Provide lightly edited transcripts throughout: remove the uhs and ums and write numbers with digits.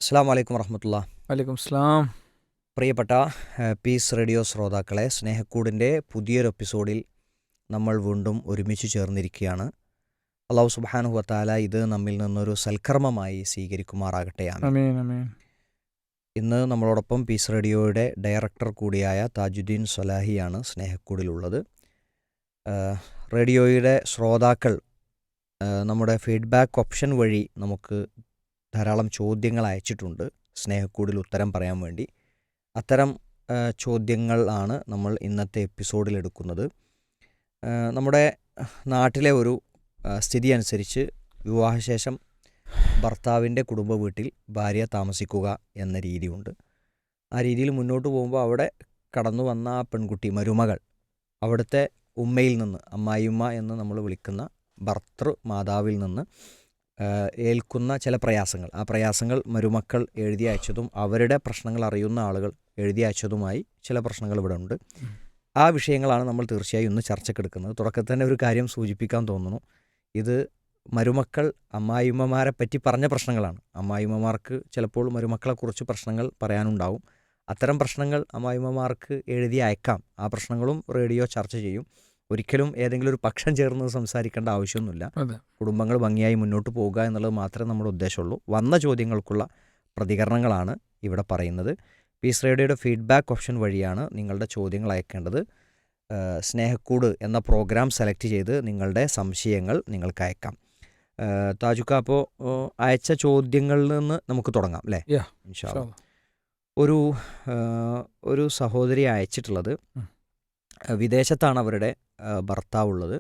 അസ്സാം വലൈക്കും വറഹമത്തുള്ള. വലൈക്കും സ്ലാം. പ്രിയപ്പെട്ട പീസ് റേഡിയോ ശ്രോതാക്കളെ, സ്നേഹക്കൂടിൻ്റെ പുതിയൊരു എപ്പിസോഡിൽ നമ്മൾ വീണ്ടും ഒരുമിച്ച് ചേർന്നിരിക്കുകയാണ്. അള്ളാഹു സുബ്ഹാനഹു വതആല ഇത് നമ്മിൽ നിന്നൊരു സൽക്കർമ്മമായി സ്വീകരിക്കുമാറാകട്ടെ. ആമീൻ. അമീൻ അമീൻ. ഇന്ന് നമ്മളോടൊപ്പം പീസ് റേഡിയോയുടെ ഡയറക്ടർ കൂടിയായ താജുദ്ദീൻ സ്വലാഹിയാണ് സ്നേഹക്കൂടിലുള്ളത്. റേഡിയോയുടെ ശ്രോതാക്കൾ നമ്മുടെ ഫീഡ്ബാക്ക് ഓപ്ഷൻ വഴി നമുക്ക് ധാരാളം ചോദ്യങ്ങൾ അയച്ചിട്ടുണ്ട് സ്നേഹക്കൂടിൽ ഉത്തരം പറയാൻ വേണ്ടി. അത്തരം ചോദ്യങ്ങളാണ് നമ്മൾ ഇന്നത്തെ എപ്പിസോഡിൽ എടുക്കുന്നത്. നമ്മുടെ നാട്ടിലെ ഒരു സ്ഥിതി അനുസരിച്ച് വിവാഹശേഷം ഭർത്താവിൻ്റെ കുടുംബ വീട്ടിൽ ഭാര്യ താമസിക്കുക എന്ന രീതിയുണ്ട്. ആ രീതിയിൽ മുന്നോട്ട് പോകുമ്പോൾ അവിടെ കടന്നു വന്ന ആ പെൺകുട്ടി മരുമകൾ അവിടുത്തെ ഉമ്മയിൽ നിന്ന്, അമ്മായിയുമ്മ എന്ന് നമ്മൾ വിളിക്കുന്ന ഭർത്തൃ മാതാവിൽ നിന്ന് ഏൽക്കുന്ന ചില പ്രയാസങ്ങൾ, ആ പ്രയാസങ്ങൾ മരുമക്കൾ എഴുതി അയച്ചതും അവരുടെ പ്രശ്നങ്ങൾ അറിയുന്ന ആളുകൾ എഴുതി അയച്ചതുമായി ചില പ്രശ്നങ്ങൾ ഇവിടെ ഉണ്ട്. ആ വിഷയങ്ങളാണ് നമ്മൾ തീർച്ചയായും ഇന്ന് ചർച്ചക്കെടുക്കുന്നത്. തുടക്കത്തിൽ തന്നെ ഒരു കാര്യം സൂചിപ്പിക്കാൻ തോന്നുന്നു. ഇത് മരുമക്കൾ അമ്മായിമ്മമാരെ പറ്റി പറഞ്ഞ പ്രശ്നങ്ങളാണ്. അമ്മായിമ്മമാർക്ക് ചിലപ്പോൾ മരുമക്കളെക്കുറിച്ച് പ്രശ്നങ്ങൾ പറയാനുണ്ടാവും. അത്തരം പ്രശ്നങ്ങൾ അമ്മായിമ്മമാർക്ക് എഴുതി അയക്കാം. ആ പ്രശ്നങ്ങളും റേഡിയോ ചർച്ച ചെയ്യും. ഒരിക്കലും ഏതെങ്കിലും ഒരു പക്ഷം ചേർന്ന് സംസാരിക്കേണ്ട ആവശ്യമൊന്നുമില്ല. കുടുംബങ്ങൾ ഭംഗിയായി മുന്നോട്ട് പോകുക എന്നുള്ളത് മാത്രമേ നമ്മുടെ ഉദ്ദേശമുള്ളൂ. വന്ന ചോദ്യങ്ങൾക്കുള്ള പ്രതികരണങ്ങളാണ് ഇവിടെ പറയുന്നത്. പീസ് റേഡിയോയുടെ ഫീഡ്ബാക്ക് ഓപ്ഷൻ വഴിയാണ് നിങ്ങളുടെ ചോദ്യങ്ങൾ അയക്കേണ്ടത്. സ്നേഹക്കൂട് എന്ന പ്രോഗ്രാം സെലക്ട് ചെയ്ത് നിങ്ങളുടെ സംശയങ്ങൾ നിങ്ങൾക്ക് അയക്കാം. താജുക്ക, അപ്പോൾ അയച്ച ചോദ്യങ്ങളിൽ നിന്ന് നമുക്ക് തുടങ്ങാം അല്ലേ? ഇൻഷാ അല്ലാഹ്. ഒരു സഹോദരി അയച്ചിട്ടുള്ളത്, വിദേശത്താണ് അവരുടെ ഭർത്താവുള്ളത്.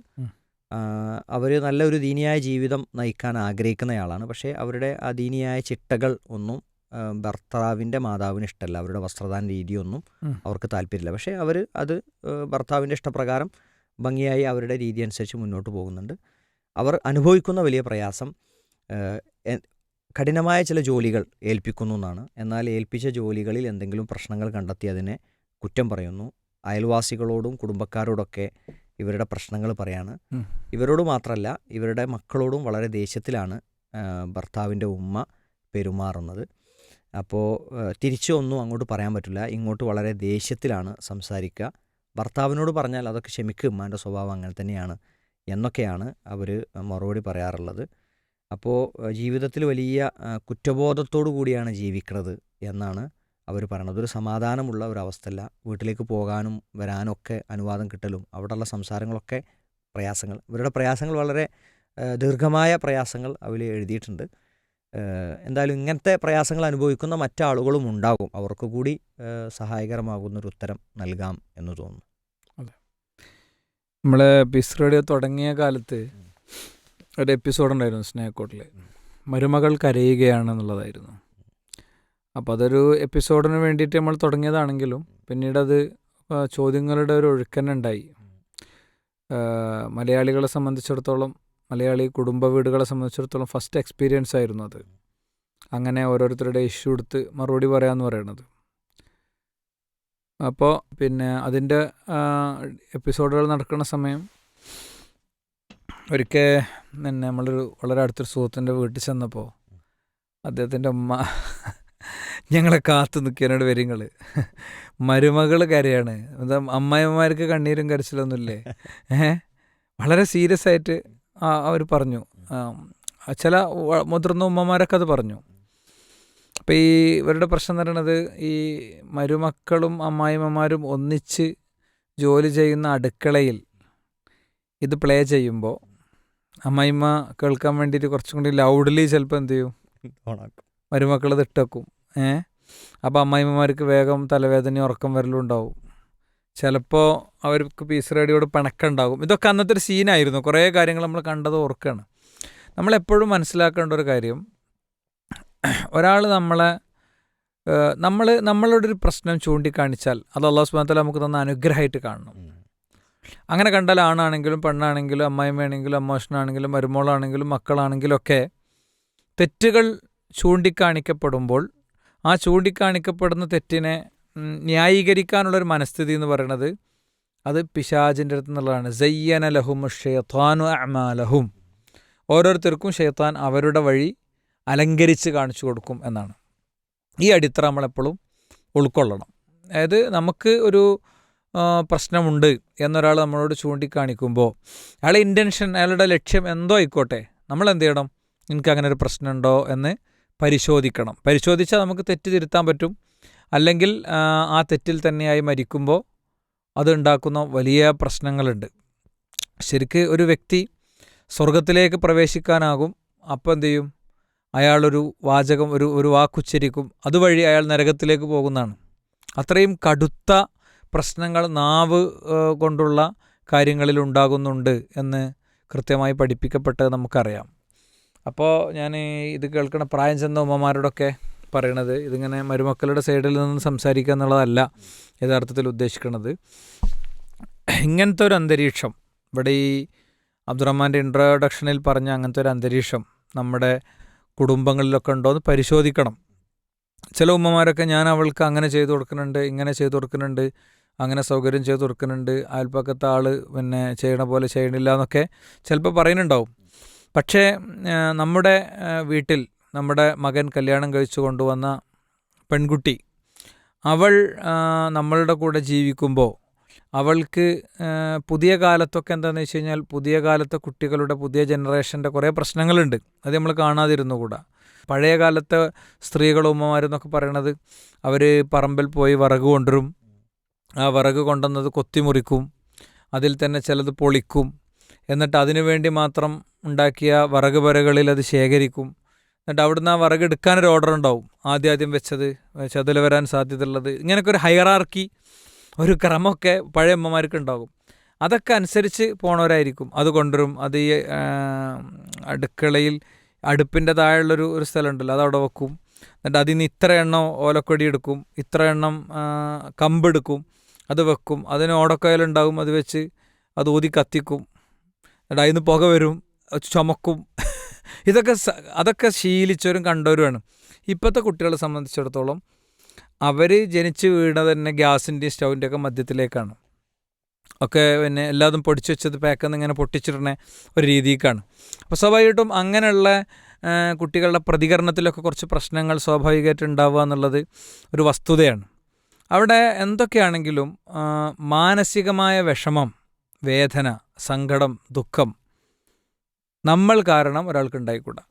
അവർ നല്ലൊരു ദീനിയായ ജീവിതം നയിക്കാൻ ആഗ്രഹിക്കുന്നയാളാണ്. പക്ഷേ അവരുടെ ആ ദീനിയായ ചിട്ടകൾ ഒന്നും ഭർത്താവിൻ്റെ മാതാവിന് ഇഷ്ടമല്ല. അവരുടെ വസ്ത്രദാന രീതിയൊന്നും അവർക്ക് താല്പര്യമില്ല. പക്ഷേ അവർ അത് ഭർത്താവിൻ്റെ ഇഷ്ടപ്രകാരം ഭംഗിയായി അവരുടെ രീതി അനുസരിച്ച് മുന്നോട്ട് പോകുന്നുണ്ട്. അവർ അനുഭവിക്കുന്ന വലിയ പ്രയാസം കഠിനമായ ചില ജോലികൾ ഏൽപ്പിക്കുന്നു എന്നാണ്. എന്നാൽ ഏൽപ്പിച്ച ജോലികളിൽ എന്തെങ്കിലും പ്രശ്നങ്ങൾ കണ്ടെത്തി അതിനെ കുറ്റം പറയുന്നു. അയൽവാസികളോടും കുടുംബക്കാരോടൊക്കെ ഇവരുടെ പ്രശ്നങ്ങൾ പറയാണ്. ഇവരോട് മാത്രമല്ല, ഇവരുടെ മക്കളോടും വളരെ ദേഷ്യത്തിലാണ് ഭർത്താവിൻ്റെ ഉമ്മ പെരുമാറുന്നത്. അപ്പോൾ തിരിച്ചു ഒന്നും അങ്ങോട്ട് പറയാൻ പറ്റില്ല. ഇങ്ങോട്ട് വളരെ ദേഷ്യത്തിലാണ് സംസാരിക്കുക. ഭർത്താവിനോട് പറഞ്ഞാൽ അതൊക്കെ ക്ഷമിക്കും, ഉമ്മാൻ്റെ സ്വഭാവം അങ്ങനെ തന്നെയാണ് എന്നൊക്കെയാണ് അവർ മറുപടി പറയാറുള്ളത്. അപ്പോൾ ജീവിതത്തിൽ വലിയ കുറ്റബോധത്തോടു കൂടിയാണ് ജീവിക്കുന്നത് എന്നാണ് അവർ പറയണത്. ഒരു സമാധാനമുള്ള ഒരവസ്ഥയല്ല. വീട്ടിലേക്ക് പോകാനും വരാനും ഒക്കെ അനുവാദം കിട്ടലും അവിടെയുള്ള സംസാരങ്ങളൊക്കെ പ്രയാസങ്ങൾ. ഇവരുടെ പ്രയാസങ്ങൾ വളരെ ദീർഘമായ പ്രയാസങ്ങൾ അവർ എഴുതിയിട്ടുണ്ട്. എന്തായാലും ഇങ്ങനത്തെ പ്രയാസങ്ങൾ അനുഭവിക്കുന്ന മറ്റാളുകളും ഉണ്ടാകും. അവർക്ക് കൂടി സഹായകരമാകുന്നൊരു ഉത്തരം നൽകാം എന്ന് തോന്നുന്നു. അതെ, നമ്മൾ പീസ് റേഡിയോ തുടങ്ങിയ കാലത്ത് ഒരു എപ്പിസോഡ് ഉണ്ടായിരുന്നു സ്നേഹക്കോട്ടിൽ, മരുമകൾ കരയുകയാണെന്നുള്ളതായിരുന്നു. അപ്പോൾ അതൊരു എപ്പിസോഡിന് വേണ്ടിയിട്ട് നമ്മൾ തുടങ്ങിയതാണെങ്കിലും പിന്നീടത് ചോദ്യങ്ങളുടെ ഒരു ഒഴുക്കന്നെ ഉണ്ടായി. മലയാളികളെ സംബന്ധിച്ചിടത്തോളം, മലയാളി കുടുംബ വീടുകളെ സംബന്ധിച്ചിടത്തോളം ഫസ്റ്റ് എക്സ്പീരിയൻസ് ആയിരുന്നു അത്. അങ്ങനെ ഓരോരുത്തരുടെ ഇഷ്യൂ എടുത്ത് മറുപടി പറയാമെന്ന് പറയണത്. അപ്പോൾ പിന്നെ അതിൻ്റെ എപ്പിസോഡുകൾ നടക്കുന്ന സമയം ഒരിക്കൽ തന്നെ നമ്മളൊരു വളരെ അടുത്തൊരു സുഹൃത്തിൻ്റെ വീട്ടിൽ ചെന്നപ്പോൾ അദ്ദേഹത്തിൻ്റെ ഉമ്മ ഞങ്ങളെ കാത്തു നിൽക്കാനോട് വരിങ്ങൾ, മരുമകൾ കരയാണ്, എന്താ അമ്മായിമാർക്ക് കണ്ണീരും കരച്ചിലൊന്നുമില്ലേ, വളരെ സീരിയസ് ആയിട്ട് അവർ പറഞ്ഞു. ചില മുതിർന്ന ഉമ്മമാരൊക്കെ അത് പറഞ്ഞു. അപ്പോൾ ഈ ഇവരുടെ പ്രശ്നം എന്ന് പറയുന്നത്, ഈ മരുമക്കളും അമ്മായിമ്മമാരും ഒന്നിച്ച് ജോലി ചെയ്യുന്ന അടുക്കളയിൽ ഇത് പ്ലേ ചെയ്യുമ്പോൾ അമ്മായിമ്മ കേൾക്കാൻ വേണ്ടിയിട്ട് കുറച്ചും കൂടി ലൗഡ്ലി ചിലപ്പോൾ എന്ത് ചെയ്യും, മരുമക്കളത് ഇട്ടേക്കും. അപ്പോൾ അമ്മായിമ്മമാർക്ക് വേഗം തലവേദനയും ഉറക്കം വരലും ഉണ്ടാവും. ചിലപ്പോൾ അവർക്ക് പീസ് റേഡിയോട് പിണക്കുണ്ടാകും. ഇതൊക്കെ അന്നത്തെ ഒരു സീനായിരുന്നു. കുറേ കാര്യങ്ങൾ നമ്മൾ കണ്ടത് ഓർക്കുകയാണ്. നമ്മളെപ്പോഴും മനസ്സിലാക്കേണ്ട ഒരു കാര്യം, ഒരാൾ നമ്മളോട് ഒരു പ്രശ്നം ചൂണ്ടിക്കാണിച്ചാൽ അത് അല്ലാഹു സുബ്ഹാനഹു വ തആല നമുക്ക് തന്ന അനുഗ്രഹമായിട്ട് കാണണം. അങ്ങനെ കണ്ടാൽ ആണാണെങ്കിലും പെണ്ണാണെങ്കിലും അമ്മായിമ്മയാണെങ്കിലും അമ്മോഷനാണെങ്കിലും മരുമോളാണെങ്കിലും മക്കളാണെങ്കിലും ഒക്കെ തെറ്റുകൾ ചൂണ്ടിക്കാണിക്കപ്പെടുമ്പോൾ ആ ചൂണ്ടിക്കാണിക്കപ്പെടുന്ന തെറ്റിനെ ന്യായീകരിക്കാനുള്ളൊരു മനസ്ഥിതി എന്ന് പറയുന്നത് അത് പിശാചിൻ്റെ അടുത്ത് നിന്നുള്ളതാണ്. സയ്യന ലഹും ഷൈത്താനു അഅമാലഹും, ഓരോരുത്തർക്കും ഷൈത്താൻ അവരുടെ വഴി അലങ്കരിച്ച് കാണിച്ചു കൊടുക്കും എന്നാണ്. ഈ അടിത്തറ നമ്മളെപ്പോഴും ഉൾക്കൊള്ളണം. അതായത് നമുക്ക് ഒരു പ്രശ്നമുണ്ട് എന്നൊരാൾ നമ്മളോട് ചൂണ്ടിക്കാണിക്കുമ്പോൾ അയാളുടെ ഇൻറ്റൻഷൻ, അയാളുടെ ലക്ഷ്യം എന്തോ ആയിക്കോട്ടെ, നമ്മൾ എന്ത് ചെയ്യണം? എനിക്ക് അങ്ങനെ ഒരു പ്രശ്നമുണ്ടോ എന്ന് പരിശോധിക്കണം. പരിശോധിച്ചാൽ നമുക്ക് തെറ്റ് തിരുത്താൻ പറ്റും. അല്ലെങ്കിൽ ആ തെറ്റിൽ തന്നെയായി മരിക്കുമ്പോൾ അതുണ്ടാക്കുന്ന വലിയ പ്രശ്നങ്ങളുണ്ട്. ശരിക്ക് ഒരു വ്യക്തി സ്വർഗത്തിലേക്ക് പ്രവേശിക്കാനാകും, അപ്പോൾ എന്തു ചെയ്യും? അയാളൊരു വാചകം, ഒരു വാക്കുച്ചരിക്കും, അതുവഴി അയാൾ നരകത്തിലേക്ക് പോകുന്നതാണ്. അത്രയും കടുത്ത പ്രശ്നങ്ങൾ നാവ് കൊണ്ടുള്ള കാര്യങ്ങളിൽ ഉണ്ടാകുന്നുണ്ട് എന്ന് കൃത്യമായി പഠിപ്പിക്കപ്പെട്ടത് നമുക്കറിയാം. അപ്പോൾ ഞാൻ ഇത് കേൾക്കുന്ന പ്രായം ചെന്ന ഉമ്മമാരോടൊക്കെ പറയണത്, ഇതിങ്ങനെ മരുമക്കളുടെ സൈഡിൽ നിന്ന് സംസാരിക്കുക എന്നുള്ളതല്ല യഥാർത്ഥത്തിൽ ഉദ്ദേശിക്കുന്നത്. ഇങ്ങനത്തെ ഒരു അന്തരീക്ഷം ഇവിടെ ഈ അബ്ദുറഹ്മാൻ്റെ ഇൻട്രൊഡക്ഷനിൽ പറഞ്ഞ അങ്ങനത്തെ ഒരു അന്തരീക്ഷം നമ്മുടെ കുടുംബങ്ങളിലൊക്കെ ഉണ്ടോ എന്ന് പരിശോധിക്കണം. ചില ഉമ്മമാരൊക്കെ ഞാൻ അവൾക്ക് അങ്ങനെ ചെയ്തു കൊടുക്കുന്നുണ്ട്, ഇങ്ങനെ ചെയ്തു കൊടുക്കുന്നുണ്ട്, അങ്ങനെ സൗകര്യം ചെയ്തു കൊടുക്കുന്നുണ്ട്, അയൽപ്പക്കത്തെ ആൾ പിന്നെ ചെയ്യണ പോലെ ചെയ്യണില്ല എന്നൊക്കെ ചിലപ്പോൾ പറയുന്നുണ്ടാവും. പക്ഷേ നമ്മുടെ വീട്ടിൽ നമ്മുടെ മകൻ കല്യാണം കഴിച്ചു കൊണ്ടുവന്ന പെൺകുട്ടി, അവൾ നമ്മളുടെ കൂടെ ജീവിക്കുമ്പോൾ അവൾക്ക് പുതിയ കാലത്തൊക്കെ എന്താണെന്ന് വെച്ച് കഴിഞ്ഞാൽ, പുതിയ കാലത്തെ കുട്ടികളുടെ, പുതിയ ജനറേഷൻ്റെ കുറേ പ്രശ്നങ്ങളുണ്ട്. അത് നമ്മൾ കാണാതിരുന്നുകൂടാ. പഴയ കാലത്തെ സ്ത്രീകളും ഉമ്മമാരെന്നൊക്കെ പറയണത്, അവർ പറമ്പിൽ പോയി വിറക് കൊണ്ടുവരും, ആ വിറക് കൊണ്ടുവന്നത് കൊത്തിമുറിക്കും, അതിൽ തന്നെ ചിലത് പൊളിക്കും, എന്നിട്ട് അതിനു വേണ്ടി മാത്രം ഉണ്ടാക്കിയ വിറക് പുരകളിൽ അത് ശേഖരിക്കും. എന്നിട്ട് അവിടുന്ന് ആ വിറക് എടുക്കാനൊരു ഓർഡർ ഉണ്ടാവും, ആദ്യം വെച്ചത് ചതിൽ വരാൻ സാധ്യതയുള്ളത്. ഇങ്ങനെയൊക്കെ ഒരു ഹൈറാർക്കി, ഒരു ക്രമമൊക്കെ പഴയ അമ്മമാർക്ക് ഉണ്ടാകും. അതൊക്കെ അനുസരിച്ച് പോണവരായിരിക്കും. അത് കൊണ്ടുവരും, അത് ഈ അടുക്കളയിൽ അടുപ്പിൻ്റെ താഴെയുള്ളൊരു സ്ഥലമുണ്ടല്ലോ, അതവിടെ വെക്കും. എന്നിട്ട് അതിൽ നിന്ന് ഇത്ര എണ്ണം ഓലക്കൊടി എടുക്കും, ഇത്ര എണ്ണം കമ്പെടുക്കും, അത് വെക്കും. അതിന് ഓടക്കോയിലുണ്ടാകും, അത് വെച്ച് അത് ഊതി കത്തിക്കും. എന്നിട്ട് അതിൽ നിന്ന് പുക വരും, ചുമക്കും. അതൊക്കെ ശീലിച്ചവരും കണ്ടവരുമാണ്. ഇപ്പോഴത്തെ കുട്ടികളെ സംബന്ധിച്ചിടത്തോളം അവർ ജനിച്ച് വീണത് തന്നെ ഗ്യാസിൻ്റെയും സ്റ്റൗവിൻ്റെയൊക്കെ മധ്യത്തിലേക്കാണ്. ഒക്കെ പിന്നെ എല്ലാതും പൊടിച്ച് വെച്ചത് പാക്കെന്ന് ഇങ്ങനെ പൊട്ടിച്ചിടണ ഒരു രീതിക്കാണ്. അപ്പോൾ സ്വാഭാവികമായിട്ടും അങ്ങനെയുള്ള കുട്ടികളുടെ പ്രതികരണത്തിലൊക്കെ കുറച്ച് പ്രശ്നങ്ങൾ സ്വാഭാവികമായിട്ട് ഉണ്ടാവുക എന്നുള്ളത് ഒരു വസ്തുതയാണ്. അവിടെ എന്തൊക്കെയാണെങ്കിലും മാനസികമായ വിഷമം, വേദന, സങ്കടം, ദുഃഖം നമ്മൾ കാരണം ഒരാൾക്ക് ഉണ്ടായിക്കൂടാ.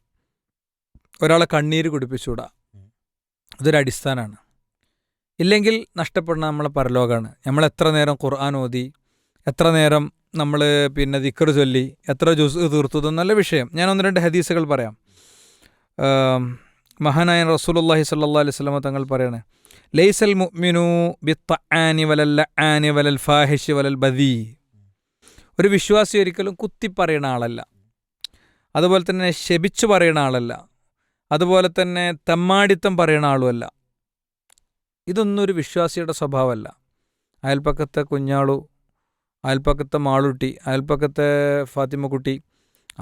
ഒരാളെ കണ്ണീര് കുടിപ്പിച്ചുകൂടാ. അതൊരു അടിസ്ഥാനമാണ്. ഇല്ലെങ്കിൽ നഷ്ടപ്പെടുന്ന നമ്മളെ പരലോകമാണ്. നമ്മൾ എത്ര നേരം ഖുർആൻ ഓതി, എത്ര നേരം നമ്മൾ പിന്നെ ദിക്ർ ചൊല്ലി, എത്ര ജുസ് തീർത്തു, നല്ല വിഷയം. ഞാൻ 1-2 ഹദീസുകൾ പറയാം. മഹാനായ റസൂലുള്ളാഹി സ്വല്ലല്ലാഹു അലൈഹി വസല്ലം തങ്ങൾ പറയാണ്, ലൈസൽ മുഅ്മിനു ബിത്തആനി വലൽ ലആനി വലൽ ഫാഹിഷി വലൽ ബദീ. ഒരു വിശ്വാസി ഒരിക്കലും കുത്തിപ്പറയുന്ന ആളല്ല, അതുപോലെ തന്നെ ശപിച്ചു പറയുന്ന ആളല്ല, അതുപോലെ തന്നെ തെമ്മാടിത്തം പറയുന്ന ആളുമല്ല. ഇതൊന്നും ഒരു വിശ്വാസിയുടെ സ്വഭാവമല്ല. അയൽപ്പക്കത്തെ കുഞ്ഞാളു, അയൽപ്പക്കത്തെ മാളുട്ടി, അയൽപ്പക്കത്തെ ഫാത്തിമക്കുട്ടി,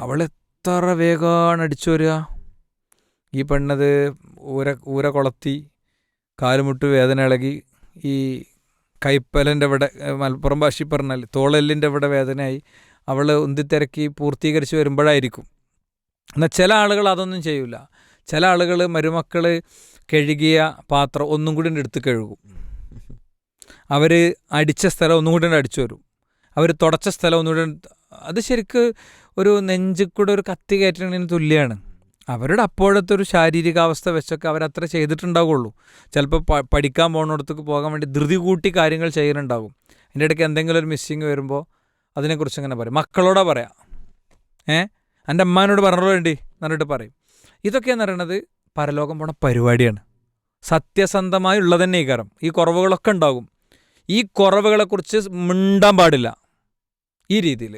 അവളെത്ര വേഗമാണ് അടിച്ചു വരിക. ഈ പെണ്ണത് ഊര കൊളത്തി, കാലുമുട്ട് വേദന ഇളകി, ഈ കൈപ്പലൻ്റെ ഇവിടെ, മലപ്പുറം ഭാഷ പറഞ്ഞാൽ തോളെല്ലിൻ്റെ ഇവിടെ വേദനയായി അവൾ ഉന്തിത്തിരക്കി പൂർത്തീകരിച്ച് വരുമ്പോഴായിരിക്കും. എന്നാൽ ചില ആളുകൾ അതൊന്നും ചെയ്യില്ല. ചില ആളുകൾ മരുമക്കൾ കഴുകിയ പാത്രം ഒന്നും കൂടി എടുത്ത് കഴുകും. അവർ അടിച്ച സ്ഥലം ഒന്നും കൂടി അടിച്ചു വരും. അവർ തുടച്ച സ്ഥലം ഒന്നുകൂടി. അത് ശരിക്ക് ഒരു നെഞ്ചിൽ കൂടെ ഒരു കത്തി കയറ്റുന്നതിന് തുല്യമാണ്. അവരുടെ അപ്പോഴത്തെ ഒരു ശാരീരികാവസ്ഥ വെച്ചൊക്കെ അവരത്ര ചെയ്തിട്ടുണ്ടാവുള്ളൂ. ചിലപ്പോൾ പഠിക്കാൻ പോകുന്നിടത്തേക്ക് പോകാൻ വേണ്ടി ധൃതി കൂട്ടി കാര്യങ്ങൾ ചെയ്യുന്നുണ്ടാകും. അതിൻ്റെ ഇടയ്ക്ക് എന്തെങ്കിലും ഒരു മിസ്സിങ് വരുമ്പോൾ അതിനെക്കുറിച്ച് അങ്ങനെ പറയും. മക്കളോടാ പറയാം, എൻ്റെ അമ്മാനോട് പറഞ്ഞോ വേണ്ടി എന്നിട്ട് പറയും. ഇതൊക്കെയെന്ന് പറയണത് പരലോകം പോണ പരിപാടിയാണ്. സത്യസന്ധമായി ഉള്ളത് തന്നെ ഈ കാര്യം. ഈ കുറവുകളൊക്കെ ഉണ്ടാകും. ഈ കുറവുകളെക്കുറിച്ച് മിണ്ടാൻ പാടില്ല. ഈ രീതിയിൽ